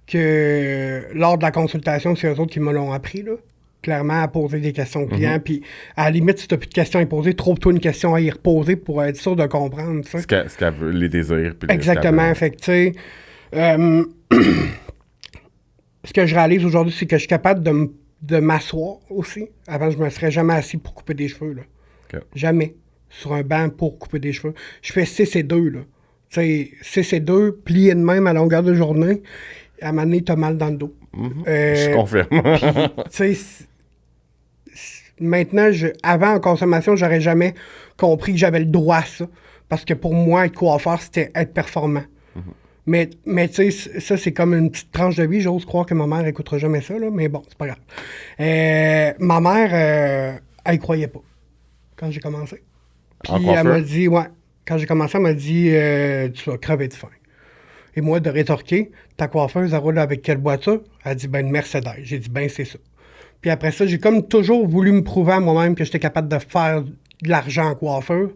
S2: que lors de la consultation, c'est eux autres qui me l'ont appris, là. Clairement, à poser des questions aux clients, puis à la limite, si t'as plus de questions à y poser, trouve-toi une question à y reposer pour être sûr de comprendre, tu sais.
S1: Ce qu'elle veut, les désirs. Puis
S2: Exactement, fait que tu sais, ce que je réalise aujourd'hui, c'est que je suis capable de m'asseoir aussi. Avant, je me serais jamais assis pour couper des cheveux, là.
S1: OK.
S2: Jamais. Sur un banc pour couper des cheveux. Je fais 6 et 2, là. Tu sais, 6 et 2, plié de même à longueur de journée. À un moment donné, t'as mal dans le dos.
S1: Je confirme.
S2: Tu sais, maintenant, avant, en consommation, j'aurais jamais compris que j'avais le droit à ça. Parce que pour moi, être coiffeur, c'était être performant. Mais tu sais, ça, c'est comme une petite tranche de vie. J'ose croire que ma mère écoutera jamais ça, là, mais bon, c'est pas grave. Ma mère, elle y croyait pas quand j'ai commencé.
S1: En
S2: Puis elle
S1: coiffeur?
S2: m'a dit, ouais, quand j'ai commencé, elle m'a dit, tu vas crever de faim. Et moi, de rétorquer, ta coiffeuse, elle roule avec quelle voiture? Elle dit, ben, une Mercedes. J'ai dit, ben, c'est ça. Puis après ça, j'ai comme toujours voulu me prouver à moi-même que j'étais capable de faire de l'argent en coiffeur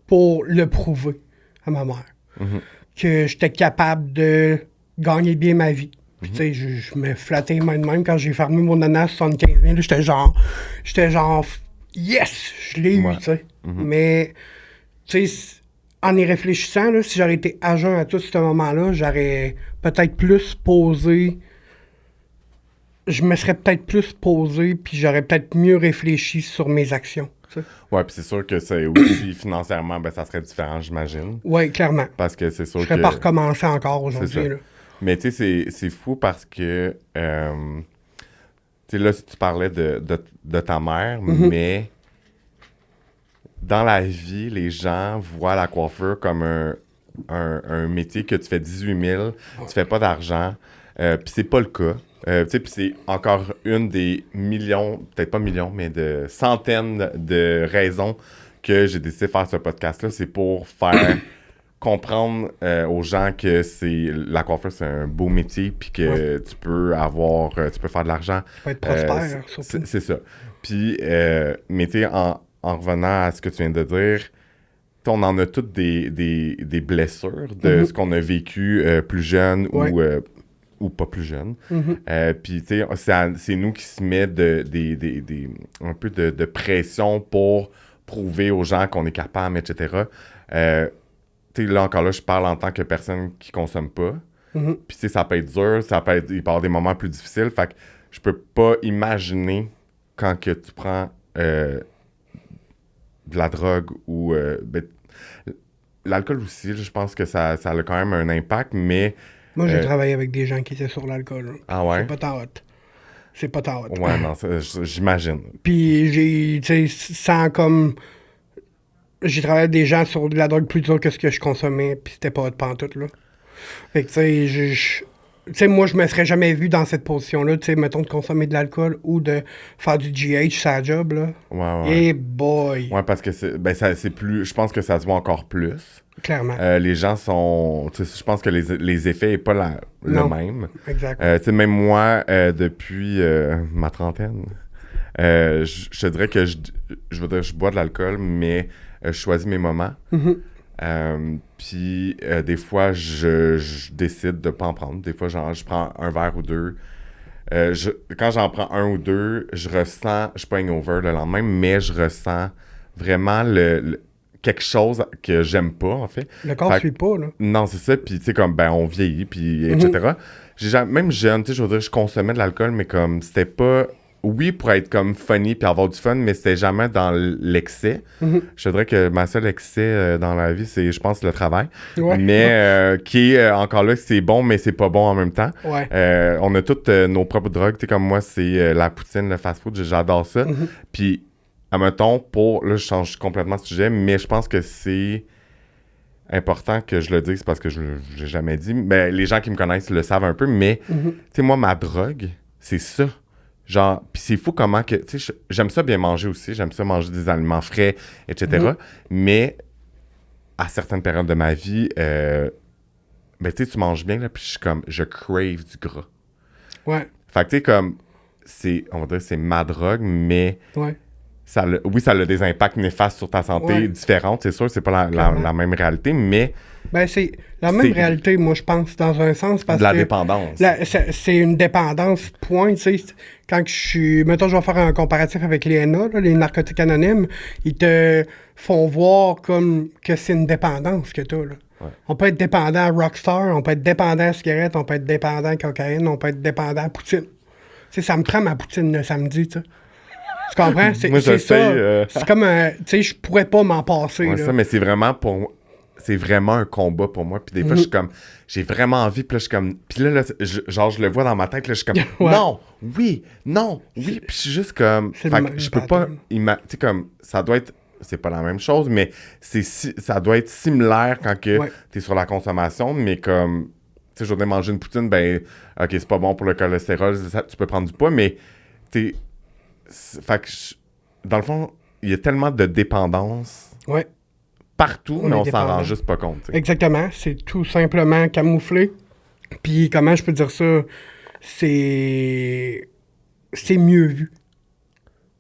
S2: pour le prouver à ma mère. Que j'étais capable de gagner bien ma vie. Puis tu sais, je me flattais même quand j'ai fermé mon annonce à 75 000, j'étais genre, yes, je l'ai eu,
S1: Ouais.
S2: tu sais. Mais, tu sais, en y réfléchissant, là, si j'aurais été agent à tout ce moment-là, j'aurais peut-être plus posé, je me serais peut-être plus posé, puis j'aurais peut-être mieux réfléchi sur mes actions.
S1: Ouais, puis c'est sûr que c'est aussi financièrement, ben ça serait différent, j'imagine.
S2: Oui, clairement.
S1: Parce que c'est sûr
S2: Je ne serais
S1: que...
S2: pas recommencé encore
S1: C'est ça.
S2: aujourd'hui. Là.
S1: Mais tu sais, c'est fou parce que... tu sais, là, si tu parlais de ta mère, mais dans la vie, les gens voient la coiffure comme un métier que tu fais 18 000, tu fais pas d'argent, puis c'est pas le cas. Tu sais, puis c'est encore une des millions, peut-être pas millions, mais de centaines de raisons que j'ai décidé de faire ce podcast-là. C'est pour faire comprendre aux gens que la coiffure, c'est un beau métier, puis que tu peux tu peux faire de l'argent.
S2: Tu peux être prospère, surtout.
S1: C'est ça. Puis, mais tu sais, en revenant à ce que tu viens de dire, on en a toutes des blessures de ce qu'on a vécu plus jeune ou pas plus jeune. Puis, tu sais, c'est nous qui se met un peu de pression pour prouver aux gens qu'on est capable, etc. Tu sais, là, encore là, je parle en tant que personne qui consomme pas. Puis, tu sais, ça peut être dur, il peut y avoir des moments plus difficiles. Fait que je peux pas imaginer quand que tu prends de la drogue ou... ben, l'alcool aussi, je pense que ça a quand même un impact, mais...
S2: Moi, j'ai travaillé avec des gens qui étaient sur l'alcool.
S1: Ah ouais?
S2: C'est pas tant hot. C'est pas tant hot.
S1: Ouais, non, j'imagine.
S2: Puis tu sais, sans comme... J'ai travaillé avec des gens sur de la drogue plus dure que ce que je consommais, puis c'était pas hot pantoute, là. Fait que, tu sais, moi, je me serais jamais vu dans cette position-là, tu sais, mettons, de consommer de l'alcool ou de faire du GH, sa job, là.
S1: Ouais.
S2: Et boy!
S1: Ouais, parce que c'est plus... Je pense que ça se voit encore plus.
S2: Clairement.
S1: Les gens sont... Tu sais, je pense que les effets n'est pas le même.
S2: Exact.
S1: Tu sais, même moi, depuis ma trentaine, je te dirais que je bois de l'alcool, mais je choisis mes moments. Puis des fois, je décide de pas en prendre. Des fois, je prends un verre ou deux. Quand j'en prends un ou deux, je suis pas hangover le lendemain, mais je ressens vraiment quelque chose que j'aime pas, en fait.
S2: Le corps ne suit pas, là.
S1: Non, c'est ça. Puis, tu sais, comme, ben, on vieillit, puis etc. Même jeune, tu sais, je veux dire, je consommais de l'alcool, mais comme, c'était pas... Oui, pour être comme funny puis avoir du fun, mais c'était jamais dans l'excès. Je dirais que ma seule excès dans la vie, c'est, je pense, le travail.
S2: Ouais.
S1: Mais qui est encore là, c'est bon, mais c'est pas bon en même temps.
S2: Ouais.
S1: On a toutes nos propres drogues. Tu sais, comme moi, c'est la poutine, le fast-food. J'adore ça. Puis, admettons, là, je change complètement de sujet, mais je pense que c'est important que je le dise parce que je l'ai jamais dit. Mais les gens qui me connaissent le savent un peu, mais, tu sais, moi, ma drogue, c'est ça. Genre, pis c'est fou comment que, tu sais, j'aime ça bien manger aussi, j'aime ça manger des aliments frais, etc. Mais à certaines périodes de ma vie, ben tu sais, tu manges bien, là, puis je crave du gras.
S2: Ouais.
S1: Fait que tu sais, comme, on va dire, c'est ma drogue, mais
S2: Ouais.
S1: ça a des impacts néfastes sur ta santé différentes, c'est sûr, c'est pas la même réalité, mais...
S2: Ben, c'est la même réalité, moi, je pense, dans un sens, parce
S1: de la
S2: que...
S1: dépendance.
S2: C'est une dépendance, point, tu sais. Quand je suis... Mettons, je vais faire un comparatif avec les NA, là, les narcotiques anonymes, ils te font voir comme que c'est une dépendance que t'as, là.
S1: Ouais.
S2: On peut être dépendant à Rockstar, on peut être dépendant à cigarette, on peut être dépendant à cocaïne, on peut être dépendant à poutine. Tu sais, ça me prend ma poutine le samedi, tu sais. Tu comprends?
S1: Moi,
S2: c'est ça. C'est comme un... Tu sais, je pourrais pas m'en passer,
S1: ouais,
S2: là.
S1: ça, mais c'est vraiment c'est vraiment un combat pour moi. Puis des fois, je suis comme, j'ai vraiment envie. Puis là, je suis comme, puis là, je le vois dans ma tête. Là, je suis comme, non, oui, non, oui. Puis je suis juste comme, fait que je peux pas, tu sais, comme, ça doit être, c'est pas la même chose, mais ça doit être similaire quand que t'es sur la consommation. Mais comme, tu sais, je voudrais manger une poutine, ben, ok, c'est pas bon pour le cholestérol, tu peux prendre du poids, mais fait que, dans le fond, il y a tellement de dépendance.
S2: Ouais.
S1: Partout, mais on s'en rend juste pas compte. T'sais.
S2: Exactement. C'est tout simplement camouflé. Puis, comment je peux dire ça? C'est mieux vu.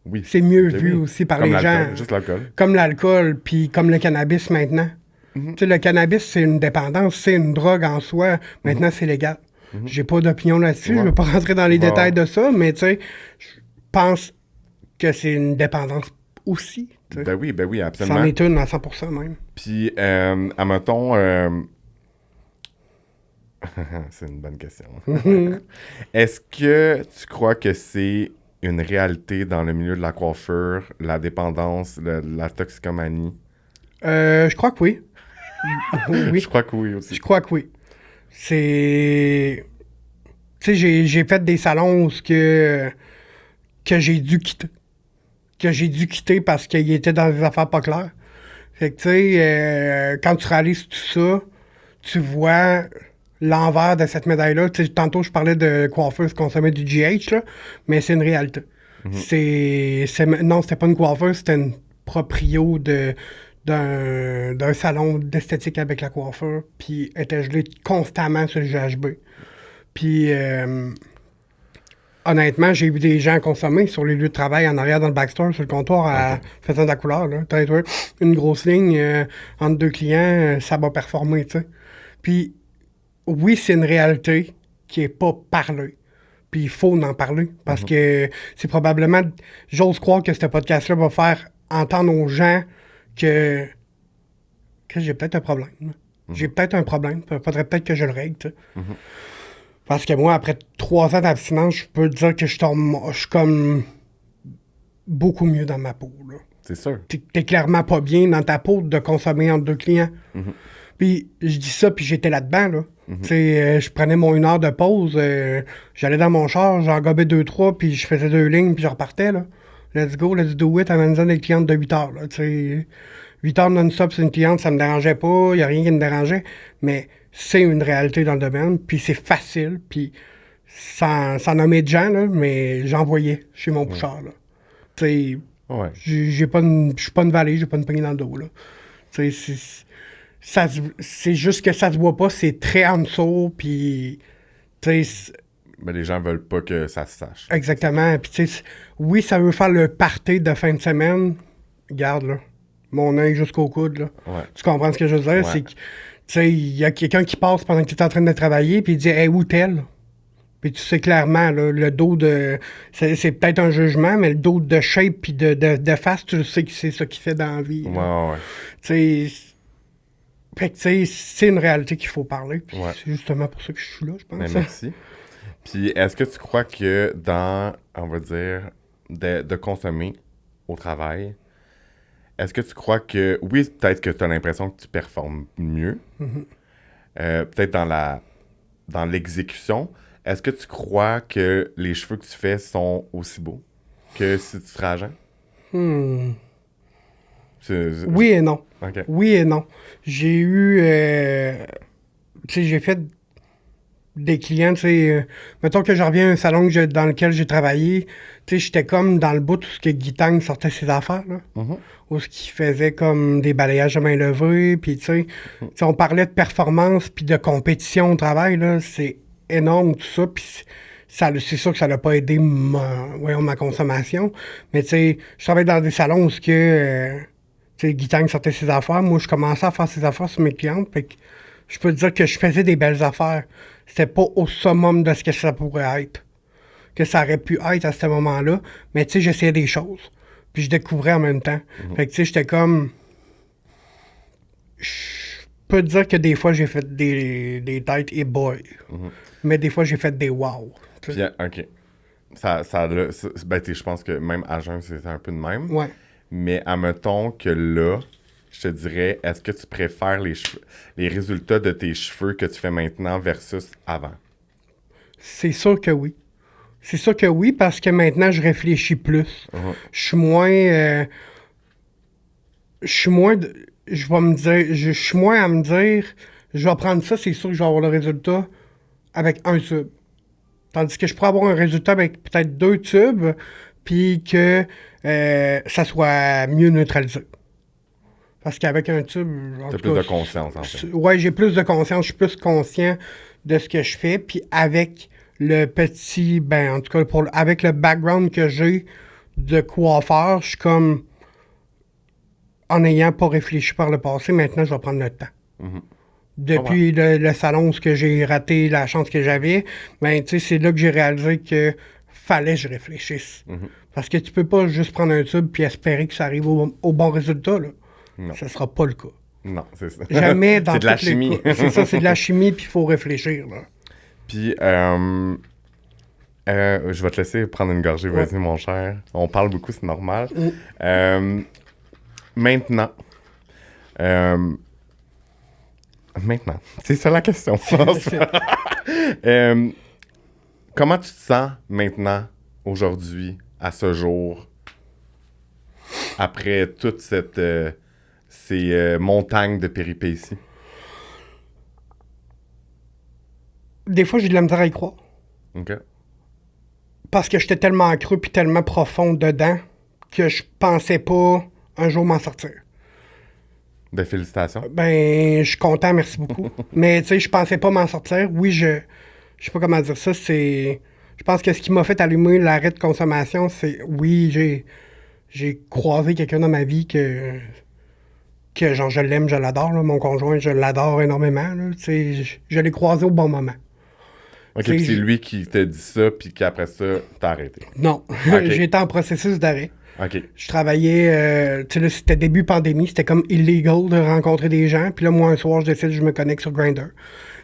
S1: Oui.
S2: C'est mieux vu aussi par
S1: comme
S2: les gens.
S1: Juste l'alcool.
S2: Comme l'alcool, puis comme le cannabis maintenant. Tu sais, le cannabis, c'est une dépendance, c'est une drogue en soi. Maintenant, c'est légal. J'ai pas d'opinion là-dessus. Je veux pas rentrer dans les détails de ça, mais tu sais, je pense que c'est une dépendance aussi.
S1: Ben oui, absolument.
S2: C'en est une à 100% même.
S1: Puis, admettons... c'est une bonne question. Est-ce que tu crois que c'est une réalité dans le milieu de la coiffure, la dépendance, la toxicomanie?
S2: Je crois que oui. Oui.
S1: Je crois que oui aussi.
S2: Je crois que oui. C'est... Tu sais, j'ai fait des salons où que j'ai dû quitter. Que j'ai dû quitter parce qu'il était dans des affaires pas claires. Fait que, tu sais, quand tu réalises tout ça, tu vois l'envers de cette médaille-là. Tu sais, tantôt, je parlais de coiffeuse consommer du GH, là, mais c'est une réalité. Non, c'était pas une coiffeuse, c'était une proprio d'un salon d'esthétique avec la coiffeur, puis était gelée constamment sur le GHB. Puis, honnêtement, j'ai vu des gens consommer sur les lieux de travail en arrière dans le backstore, sur le comptoir, faisant de la couleur. Là. Une grosse ligne entre deux clients, ça va performer, tu sais. Puis, oui, c'est une réalité qui est pas parlée. Puis, il faut en parler parce que c'est probablement, j'ose croire que ce podcast-là va faire entendre aux gens que j'ai peut-être un problème. J'ai peut-être un problème. Faudrait peut-être que je le règle, tu sais. Parce que moi, après 3 ans d'abstinence, je peux te dire que je suis comme beaucoup mieux dans ma peau. Là.
S1: C'est sûr.
S2: T'es clairement pas bien dans ta peau de consommer entre deux clients. Puis je dis ça, puis j'étais là-dedans. Là. Tu sais, je prenais mon 1 heure de pause, j'allais dans mon char, j'en gobais 2-3, puis je faisais 2 lignes, puis je repartais. Là. Let's go, let's do it, amène-en des clientes de 8 heures. Là, 8 heures non-stop sur une cliente, ça me dérangeait pas, il n'y a rien qui me dérangeait, mais c'est une réalité dans le domaine, puis c'est facile, puis sans nommer de gens, là, mais j'en voyais chez mon bouchard. Là. Tu sais, je suis pas une vallée, j'ai pas une poignée dans le dos. Là. Tu sais, c'est juste que ça se voit pas, c'est très en dessous, puis tu sais...
S1: Mais les gens veulent pas que ça se sache.
S2: Exactement, puis tu sais, oui, ça veut faire le party de fin de semaine, regarde, là, mon œil jusqu'au coude, là. Tu comprends ce que je veux dire? C'est que, tu sais, il y a quelqu'un qui passe pendant que tu es en train de travailler, puis il dit « Hey, où tel? » Puis tu sais clairement, là, le dos de... C'est peut-être un jugement, mais le dos de shape puis de face, tu sais que c'est ça qui fait dans la vie.
S1: Ouais.
S2: Tu sais... Fait que, tu sais, c'est une réalité qu'il faut parler. Puis c'est justement pour ça que je suis là, je pense.
S1: Mais merci. Puis est-ce que tu crois que dans, on va dire, de consommer au travail, est-ce que tu crois que, oui, peut-être que tu as l'impression que tu performes mieux, peut-être dans l'exécution, est-ce que tu crois que les cheveux que tu fais sont aussi beaux que si tu serais agent?
S2: Oui et non.
S1: Okay.
S2: Oui et non. J'ai eu... tu sais, j'ai fait des clients, tu sais... mettons que je reviens à un salon dans lequel j'ai travaillé, tu sais, j'étais comme dans le bout où ce que Guy Tang sortait ses affaires, là. Où ce qu'il faisait comme des balayages de main levée, puis tu sais, on parlait de performance puis de compétition au travail, là, c'est énorme tout ça, puis c'est sûr que ça n'a pas aidé ma consommation, mais tu sais, je travaille dans des salons où ce que... tu sais, Guy Tang sortait ses affaires, moi je commençais à faire ses affaires sur mes clientes, fait que je peux te dire que je faisais des belles affaires. C'était pas au summum de ce que ça pourrait être, que ça aurait pu être à ce moment-là, mais tu sais, j'essayais des choses. Puis je découvrais en même temps. Fait que tu sais, j'étais comme... Je peux te dire que des fois, j'ai fait des têtes et boy. Mais des fois, j'ai fait des wow.
S1: Puis, OK. Je pense que même à jeun, c'est un peu de même.
S2: Ouais.
S1: Mais admettons que là, je te dirais, est-ce que tu préfères les résultats de tes cheveux que tu fais maintenant versus avant? C'est
S2: sûr que oui. C'est sûr que oui, parce que maintenant, je réfléchis plus. Je suis moins... je vais me dire... Je suis moins à me dire, je vais prendre ça, c'est sûr que je vais avoir le résultat avec un tube. Tandis que je pourrais avoir un résultat avec peut-être 2 tubes, puis que ça soit mieux neutralisé. Parce qu'avec un tube...
S1: T'as plus de conscience, en fait.
S2: Ouais, j'ai plus de conscience, je suis plus conscient de ce que je fais, puis avec le petit... en tout cas, avec le background que j'ai de coiffeur, je suis comme... En n'ayant pas réfléchi par le passé, maintenant, je vais prendre le temps. Depuis le salon où j'ai raté la chance que j'avais, tu sais, c'est là que j'ai réalisé que fallait que je réfléchisse. Parce que tu peux pas juste prendre un tube puis espérer que ça arrive au bon résultat, là.
S1: Non.
S2: Ça sera pas le cas.
S1: Non, c'est ça.
S2: Jamais dans
S1: c'est de la chimie.
S2: C'est ça, c'est de la chimie, puis il faut réfléchir, là.
S1: Puis, Je vais te laisser prendre une gorgée, vas-y, mon cher. On parle beaucoup, c'est normal. Maintenant, maintenant, c'est ça la question. Comment tu te sens maintenant, aujourd'hui, à ce jour, après toutes ces montagnes de péripéties?
S2: Des fois, j'ai de la misère à y croire.
S1: OK.
S2: Parce que j'étais tellement creux puis tellement profond dedans que je pensais pas un jour m'en sortir.
S1: Ben, félicitations.
S2: Ben, je suis content, merci beaucoup. Mais tu sais, je pensais pas m'en sortir. Oui, je sais pas comment dire ça, c'est... Je pense que ce qui m'a fait allumer l'arrêt de consommation, c'est... Oui, j'ai croisé quelqu'un dans ma vie que genre, je l'aime, je l'adore, là. Mon conjoint, je l'adore énormément, là. Tu sais, je l'ai croisé au bon moment.
S1: OK, puis c'est lui qui t'a dit ça, puis qu'après ça, t'as arrêté.
S2: Non,
S1: OK.
S2: j'étais en processus d'arrêt.
S1: OK.
S2: Je travaillais, tu sais, là, c'était début pandémie, c'était comme illegal de rencontrer des gens. Puis là, moi, un soir, je décide, je me connecte sur Grindr.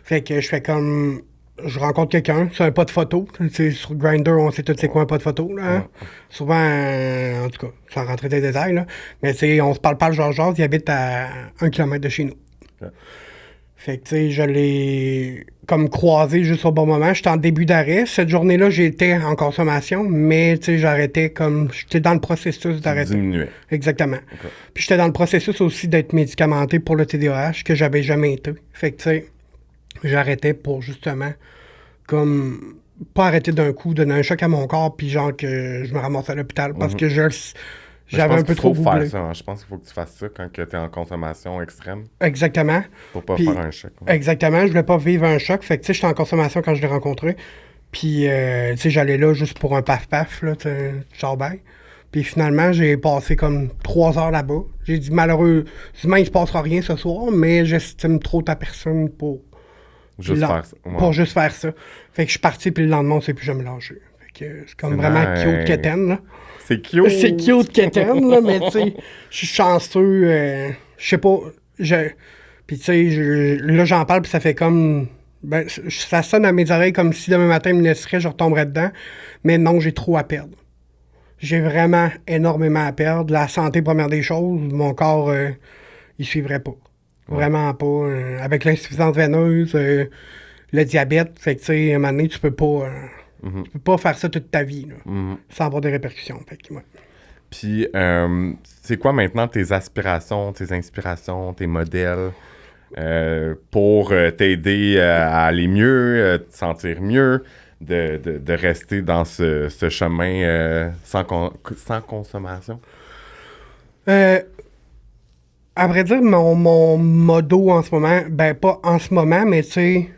S2: Fait que je fais comme, je rencontre quelqu'un, c'est un pas de photo. Tu sais, sur Grindr, on sait tout c'est quoi un pas de photo, là. Hein? Souvent, en tout cas, sans rentrer dans les détails, là. Mais tu sais, on se parle pas le genre, il habite à 1 kilomètre de chez nous.
S1: OK.
S2: Fait que, tu sais, je l'ai comme croisé juste au bon moment. J'étais en début d'arrêt. Cette journée-là, j'étais en consommation, mais, tu sais, j'arrêtais comme... J'étais dans le processus d'arrêter.
S1: Diminuer.
S2: Exactement.
S1: OK.
S2: Puis j'étais dans le processus aussi d'être médicamenté pour le TDAH, que j'avais jamais été. Fait que, tu sais, j'arrêtais pour, justement, comme... Pas arrêter d'un coup, donner un choc à mon corps, puis genre que je me ramasse à l'hôpital, parce que j'avais un peu trop
S1: faire
S2: googlé.
S1: ça, hein. Je pense qu'il faut que tu fasses ça quand tu es en consommation extrême
S2: Exactement.
S1: pour pas
S2: Puis-
S1: faire un choc. Ouais.
S2: Exactement, je voulais pas vivre un choc. Fait que, tu sais, j'étais en consommation quand je l'ai rencontré. Puis, tu sais, j'allais là juste pour un paf-paf, là, tu sais, ciao, bye. Puis finalement, j'ai passé comme 3 heures là-bas. J'ai dit, malheureusement, il se passera rien ce soir, mais j'estime trop ta personne pour
S1: Juste faire ça. Ouais.
S2: pour juste faire ça. Fait que je suis parti, puis le lendemain, on s'est plus jamais lâché. Fait que c'est comme
S1: C'est
S2: vraiment
S1: nice.
S2: cute quétaine, là.
S1: C'est cute.
S2: C'est cute quétaine, là, mais tu sais, je suis chanceux, je sais pas, puis tu sais, là, j'en parle, puis ça fait comme, ben, ça sonne à mes oreilles comme si demain matin, il me laisserait, je retomberais dedans, mais non, j'ai trop à perdre. J'ai vraiment énormément à perdre. La santé, première des choses, mon corps, il suivrait pas. Vraiment pas. Avec l'insuffisance veineuse, le diabète, fait que tu sais, à un moment donné, tu peux pas... Tu peux pas faire ça toute ta vie, là, sans avoir des répercussions. Fait que, ouais.
S1: Puis, c'est quoi maintenant tes aspirations, tes inspirations, tes modèles pour t'aider à aller mieux, te sentir mieux, de rester dans ce chemin sans consommation?
S2: À vrai dire, mon modo en ce moment, ben pas en ce moment, mais tu sais,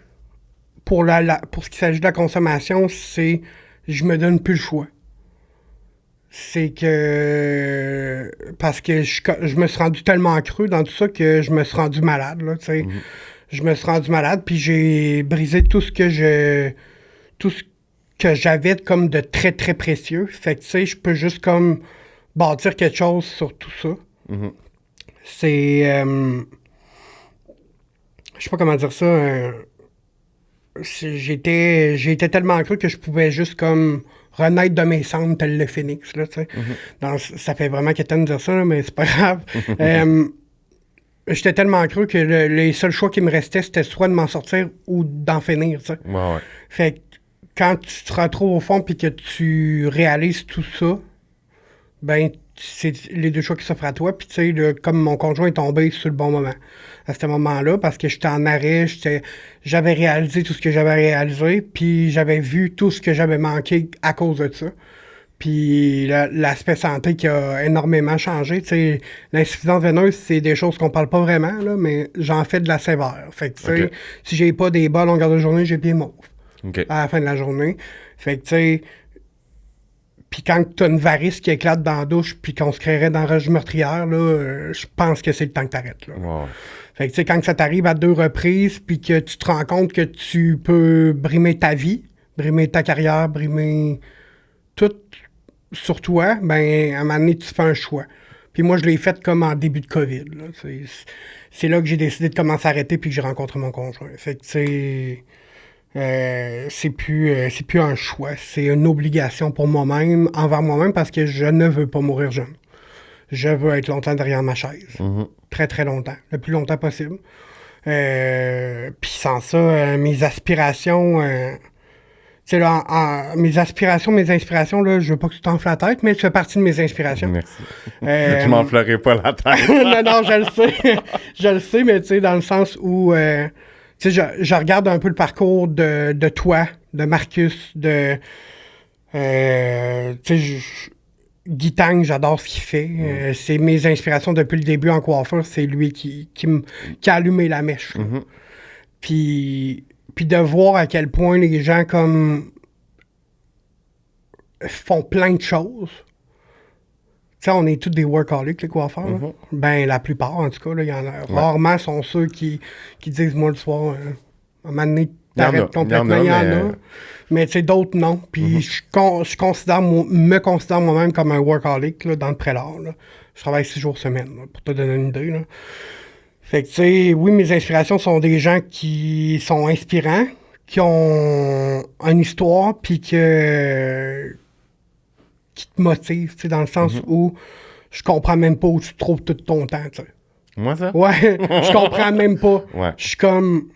S2: pour pour ce qui s'agit de la consommation, c'est je me donne plus le choix. C'est que parce que je me suis rendu tellement creux dans tout ça que je me suis rendu malade, là, tu sais. Je me suis rendu malade, puis j'ai brisé tout ce que j'avais comme de très, très précieux. Fait que, tu sais, je peux juste comme bâtir quelque chose sur tout ça. C'est... je sais pas comment dire ça. J'étais tellement creux que je pouvais juste comme renaître de mes cendres tel le phénix, là, tu sais. Ça fait vraiment quétaine de dire ça, là, mais c'est pas grave. J'étais tellement creux que les seuls choix qui me restaient, c'était soit de m'en sortir ou d'en finir, tu sais.
S1: Ouais.
S2: Fait que quand tu te retrouves au fond puis que tu réalises tout ça, ben, c'est les deux choix qui s'offrent à toi. Puis, tu sais, comme mon conjoint est tombé sur le bon moment à ce moment-là, parce que j'étais en arrêt, j'avais réalisé tout ce que j'avais réalisé, puis j'avais vu tout ce que j'avais manqué à cause de ça. Puis l'aspect santé qui a énormément changé. Tu sais, l'insuffisance veineuse, c'est des choses qu'on parle pas vraiment, là, mais j'en fais de la sévère. Fait que, tu sais, si j'ai pas des bas à longueur de journée, j'ai pieds mauve. À la fin de la journée. Fait que, tu sais, puis quand t'as une varice qui éclate dans la douche puis qu'on se créerait dans la roche meurtrière, là, je pense que c'est le temps que t'arrêtes, là.
S1: Ouais.
S2: Fait que, tu sais, quand ça t'arrive à 2 reprises puis que tu te rends compte que tu peux brimer ta vie, brimer ta carrière, brimer tout sur toi, ben, à un moment donné, tu fais un choix. Puis moi, je l'ai fait comme en début de COVID, là. C'est là que j'ai décidé de commencer à arrêter puis que j'ai rencontré mon conjoint. Fait que, tu sais... C'est plus un choix, c'est une obligation pour moi-même, envers moi-même, parce que je ne veux pas mourir jeune. Je veux être longtemps derrière ma chaise. Très, très longtemps. Le plus longtemps possible. Puis sans ça, mes aspirations... tu sais, là, mes aspirations, mes inspirations, là, je veux pas que tu t'enfles la tête, mais tu fais partie de mes inspirations.
S1: Merci. Je m'enflerai pas la tête.
S2: non, je le sais. Je le sais, mais tu sais, dans le sens où... tu sais, je regarde un peu le parcours de toi, de Marcus, de... tu sais, Guy Tang, j'adore ce qu'il fait. C'est mes inspirations depuis le début en coiffure. C'est lui qui a allumé la mèche. Puis de voir à quel point les gens comme font plein de choses. Tu sais, on est tous des workaholics, les coiffeurs. Là. Ben, la plupart, en tout cas. Il y en a. Rarement sont ceux qui disent, moi, le soir, à un moment donné, t'arrêtes complètement. Il y en a. Mais tu sais, d'autres, non. Puis je considère me considère moi-même comme un workaholic là, dans le prélat. Là. Je travaille 6 jours semaine, là, pour te donner une idée. Là. Fait que, tu sais, oui, mes inspirations sont des gens qui sont inspirants, qui ont une histoire, puis qui te motivent, tu sais, dans le sens où je comprends même pas où tu trouves tout ton temps, tu sais.
S1: Moi, ça?
S2: Ouais, je comprends même pas.
S1: Ouais.
S2: Je suis comme...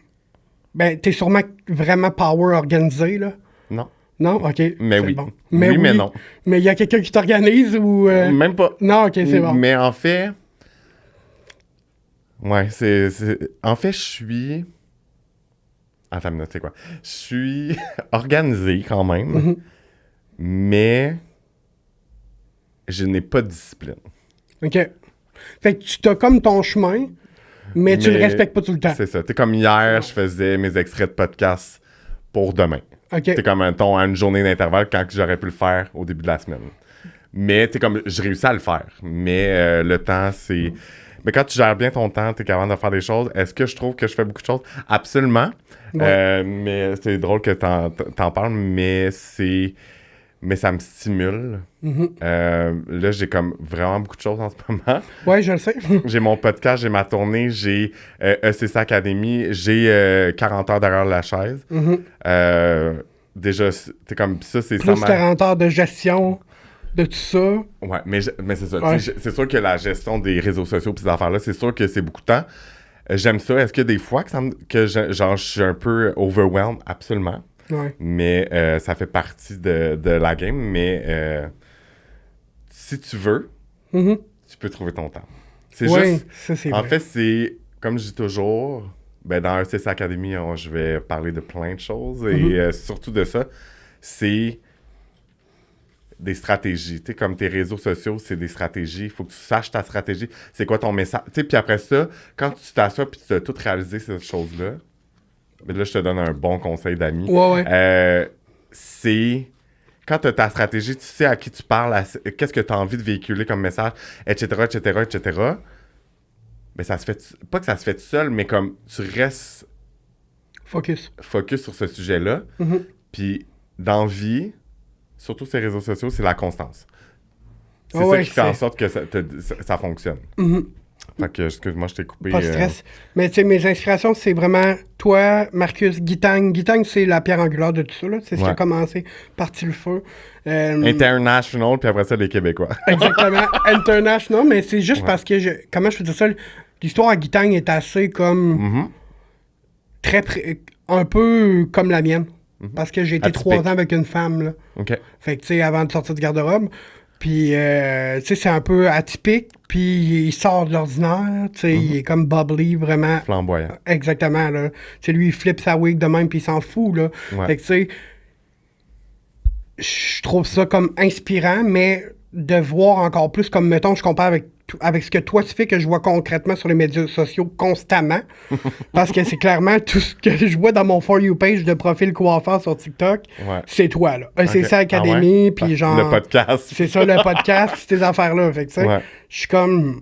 S2: Ben, t'es sûrement vraiment power organisé, là.
S1: Non.
S2: Non? OK.
S1: Mais oui.
S2: Bon.
S1: Mais mais non.
S2: Mais il y a quelqu'un qui t'organise ou...
S1: Même pas.
S2: Non, OK, c'est bon.
S1: Mais en fait... Ouais, En fait, je suis... Attends une minute, c'est quoi? Je suis organisé quand même, mais je n'ai pas de discipline.
S2: OK. Fait que tu t'as comme ton chemin, mais tu le respectes pas tout le temps.
S1: C'est ça. T'es comme hier, je faisais mes extraits de podcast pour demain.
S2: OK.
S1: C'est comme à une journée d'intervalle quand j'aurais pu le faire au début de la semaine. Mais t'es comme, je réussis à le faire. Mais le temps, c'est... Mais quand tu gères bien ton temps, t'es capable de faire des choses. Est-ce que je trouve que je fais beaucoup de choses? Absolument. Ouais. Mais c'est drôle que t'en parles, mais ça me stimule. Là, j'ai comme vraiment beaucoup de choses en ce moment.
S2: Ouais, je le sais.
S1: J'ai mon podcast, j'ai ma tournée, j'ai ECC Academy, j'ai 40 heures derrière la chaise. Déjà, t'es comme ça, c'est ça.
S2: Plus 40 heures de gestion de tout ça.
S1: Ouais, mais c'est ça.
S2: Ouais.
S1: C'est sûr que la gestion des réseaux sociaux et ces affaires-là, c'est sûr que c'est beaucoup de temps. J'aime ça. Est-ce qu'il y a des fois que je suis un peu overwhelmed? Absolument.
S2: Ouais.
S1: Mais ça fait partie de la game. Mais si tu veux, tu peux trouver ton temps. C'est juste...
S2: Ça, c'est
S1: en
S2: vrai.
S1: fait, c'est... Comme je dis toujours, ben, dans ECC Academy, je vais parler de plein de choses. Et surtout de ça, c'est... des stratégies. Tu sais, comme tes réseaux sociaux, c'est des stratégies. Il faut que tu saches ta stratégie. C'est quoi ton message? Tu sais, puis après ça, quand tu t'assois puis tu as tout réalisé ces choses-là, ben là, je te donne un bon conseil d'ami.
S2: Ouais.
S1: C'est... Quand tu as ta stratégie, tu sais à qui tu parles, qu'est-ce que tu as envie de véhiculer comme message, etc., etc., etc., ben ça se fait... Pas que ça se fait tout seul, mais comme tu restes...
S2: Focus
S1: sur ce sujet-là. Puis, dans vie... Surtout ces réseaux sociaux, c'est la constance. C'est ça qui fait en sorte que ça fonctionne. Fait que, excuse-moi, je t'ai coupé.
S2: Pas de stress. Mais tu sais, mes inspirations, c'est vraiment toi, Marcus, Guy Tang. Guy Tang, c'est la pierre angulaire de tout ça. Là. C'est ce qui a commencé, parti le feu.
S1: International, puis après ça, les Québécois.
S2: Exactement. International, mais c'est juste parce que, comment je peux dire ça, l'histoire à Guy Tang est assez comme... un peu comme la mienne. Parce que j'ai été 3 ans avec une femme, là.
S1: OK.
S2: Fait que, tu sais, avant de sortir du garde-robe. Puis, tu sais, c'est un peu atypique. Puis, il sort de l'ordinaire. Tu sais, il est comme bubbly, vraiment.
S1: Flamboyant.
S2: Exactement, là. Tu sais, lui, il flippe sa wig de même, puis il s'en fout, là.
S1: Ouais.
S2: Fait que, tu sais, je trouve ça comme inspirant, mais de voir encore plus, comme, mettons, je compare avec ce que toi tu fais, que je vois concrètement sur les médias sociaux constamment, parce que c'est clairement tout ce que je vois dans mon For You page de profil coiffeur sur TikTok, c'est toi, là. C'est ça, Académie, puis genre...
S1: Le podcast.
S2: C'est ça, le podcast, ces affaires-là. Fait que, tu sais, je suis comme...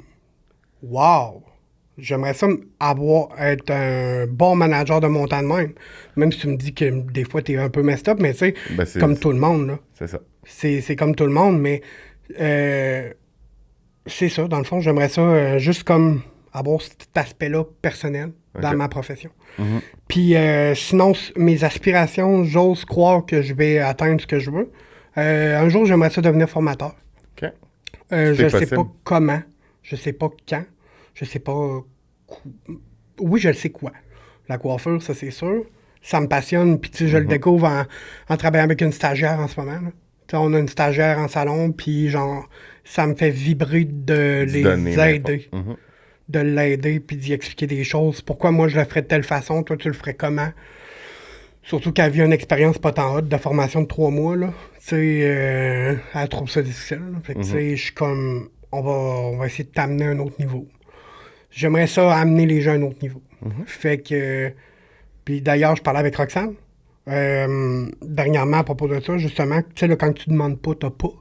S2: Wow! J'aimerais ça être un bon manager de mon temps de même. Même si tu me dis que des fois, t'es un peu messed up, mais tu sais, comme tout le monde, là.
S1: C'est ça.
S2: C'est comme tout le monde, mais... c'est ça, dans le fond, j'aimerais ça juste comme avoir cet aspect-là personnel, dans ma profession. Puis sinon, mes aspirations, j'ose croire que je vais atteindre ce que je veux. Un jour, j'aimerais ça devenir formateur.
S1: OK.
S2: Je ne sais pas comment, je sais pas quand, je sais pas... Oui, je le sais quoi. La coiffure, ça c'est sûr. Ça me passionne, puis tu sais, je le découvre en travaillant avec une stagiaire en ce moment. Là. On a une stagiaire en salon, puis genre, ça me fait vibrer de les aider. De l'aider, puis d'y expliquer des choses. Pourquoi moi je le ferais de telle façon, toi tu le ferais comment? Surtout qu'elle vit une expérience pas tant haute de formation de 3 mois, là. Tu sais, elle trouve ça difficile. Là. Fait que tu sais, je suis comme, on va essayer de t'amener à un autre niveau. J'aimerais ça amener les gens à un autre niveau. Fait que, puis d'ailleurs, je parlais avec Roxane, dernièrement à propos de ça, justement, tu sais, là, quand tu demandes pas, t'as pas.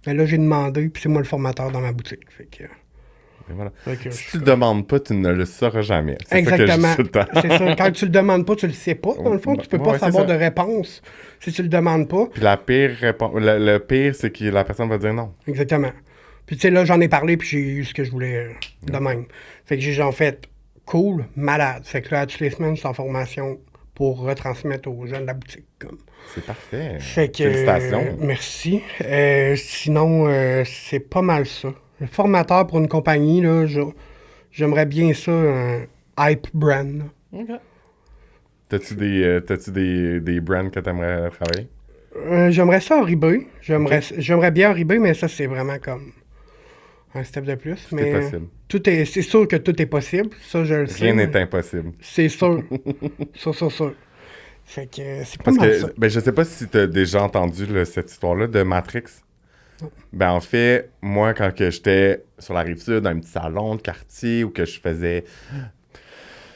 S2: Mais là, j'ai demandé, puis c'est moi le formateur dans ma boutique. Fait que...
S1: Voilà. Si tu ne demandes pas, tu ne le sauras jamais. C'est
S2: exactement.
S1: Ça que je dis tout le temps.
S2: C'est ça. Quand tu le demandes pas, tu le sais pas. Dans le fond, tu peux pas savoir de réponse si tu le demandes pas.
S1: Puis la pire réponse, le pire, c'est que la personne va dire non.
S2: Exactement. Puis tu sais, là, j'en ai parlé, puis j'ai eu ce que je voulais de même. Fait que j'ai en fait cool, malade. Fait que là, toutes les semaines, je suis en formation pour retransmettre aux gens de la boutique. Comme.
S1: C'est parfait.
S2: Fait que,
S1: félicitations.
S2: Merci. Sinon, c'est pas mal ça. Le formateur pour une compagnie, là, j'aimerais bien ça, un hype brand.
S1: OK. T'as-tu des brands que t'aimerais travailler?
S2: J'aimerais ça Oribé. J'aimerais bien Oribé, mais ça, c'est vraiment comme un step de plus.
S1: Tout est possible.
S2: C'est sûr que tout est possible. Ça, je le sais.
S1: Rien n'est impossible.
S2: C'est sûr. sûr. Fait que c'est pas mal ça.
S1: Ben, je sais pas si t'as déjà entendu cette histoire-là de Matrix. Ben en fait, moi, quand que j'étais sur la Rive-Sud, dans un petit salon de quartier où que je faisais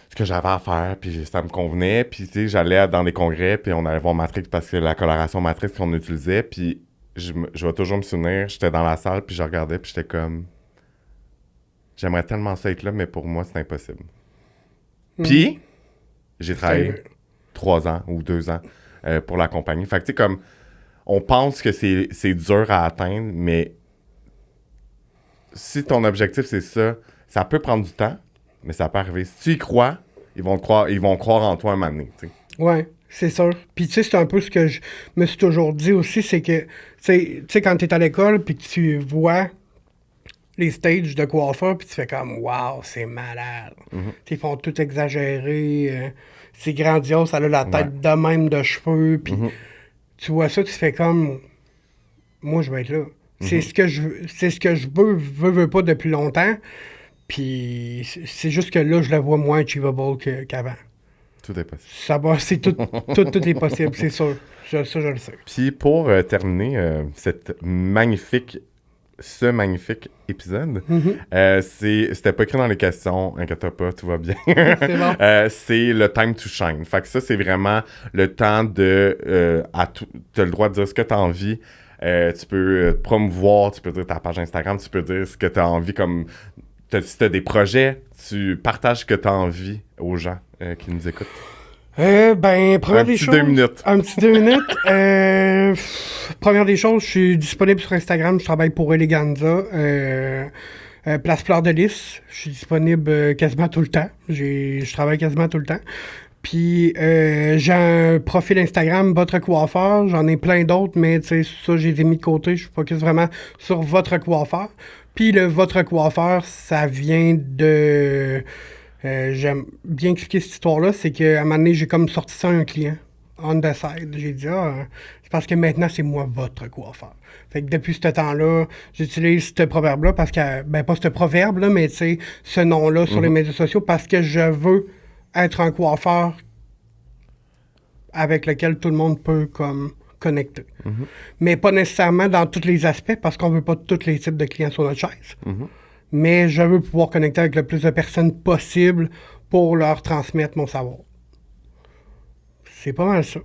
S1: ce que j'avais à faire, puis ça me convenait, puis tu sais, j'allais dans des congrès, puis on allait voir Matrix parce que la coloration Matrix qu'on utilisait, puis je vais toujours me souvenir, j'étais dans la salle, puis je regardais, puis j'étais comme... J'aimerais tellement ça être là, mais pour moi, c'est impossible. Puis, j'ai travaillé 3 ans ou 2 ans pour la compagnie. Fait que tu sais, comme... On pense que c'est dur à atteindre, mais si ton objectif, c'est ça, ça peut prendre du temps, mais ça peut arriver. Si tu y crois, ils vont croire en toi un moment donné. T'sais.
S2: Ouais, c'est sûr. Puis tu sais, c'est un peu ce que je me suis toujours dit aussi, c'est que, tu sais, quand tu es à l'école, puis que tu vois les stages de coiffeur, puis tu fais comme, waouh, c'est malade. Ils font tout exagérer, c'est grandiose, ça a la tête de même de cheveux, puis... Tu vois ça, tu fais comme... Moi, je vais être là. C'est ce que je veux pas depuis longtemps. Puis c'est juste que là, je le vois moins achievable qu'avant.
S1: Tout est possible.
S2: Ça va, c'est tout est possible, c'est sûr. Ça, je le sais.
S1: Puis pour terminer ce magnifique épisode, c'était pas écrit dans les questions, inquiète pas, tout va bien.
S2: C'est bon.
S1: C'est le time to shine. Fait que ça, c'est vraiment le temps de... t'as le droit de dire ce que t'as envie. Tu peux te promouvoir, tu peux dire ta page Instagram, tu peux dire ce que t'as envie comme... Si t'as des projets, tu partages ce que t'as envie aux gens qui nous écoutent.
S2: Première des choses...
S1: 2 minutes.
S2: Un petit 2 minutes. Première des choses, je suis disponible sur Instagram. Je travaille pour Eleganza. Place Fleur de Lys. Je suis disponible quasiment tout le temps. Je travaille quasiment tout le temps. Puis, j'ai un profil Instagram, Votre Coiffeur. J'en ai plein d'autres, mais tu sais, ça, je les ai mis de côté. Je focus vraiment sur Votre Coiffeur. Puis, le Votre Coiffeur, ça vient de... j'aime bien expliquer cette histoire-là, c'est qu'à un moment donné, j'ai comme sorti ça à un client, on the side. J'ai dit, c'est parce que maintenant, c'est moi votre coiffeur. Fait que depuis ce temps-là, j'utilise ce proverbe-là parce que, pas ce proverbe-là, mais tu sais, ce nom-là sur les médias sociaux parce que je veux être un coiffeur avec lequel tout le monde peut comme connecter. Mais pas nécessairement dans tous les aspects parce qu'on veut pas tous les types de clients sur notre chaise. Mais je veux pouvoir connecter avec le plus de personnes possible pour leur transmettre mon savoir. C'est pas mal ça.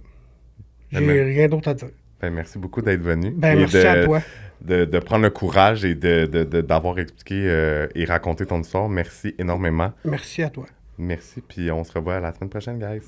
S2: J'ai rien d'autre à dire.
S1: Merci beaucoup d'être venu.
S2: Merci à toi.
S1: De prendre le courage et d'avoir expliqué et raconté ton histoire. Merci énormément.
S2: Merci à toi.
S1: Merci, puis on se revoit la semaine prochaine, guys.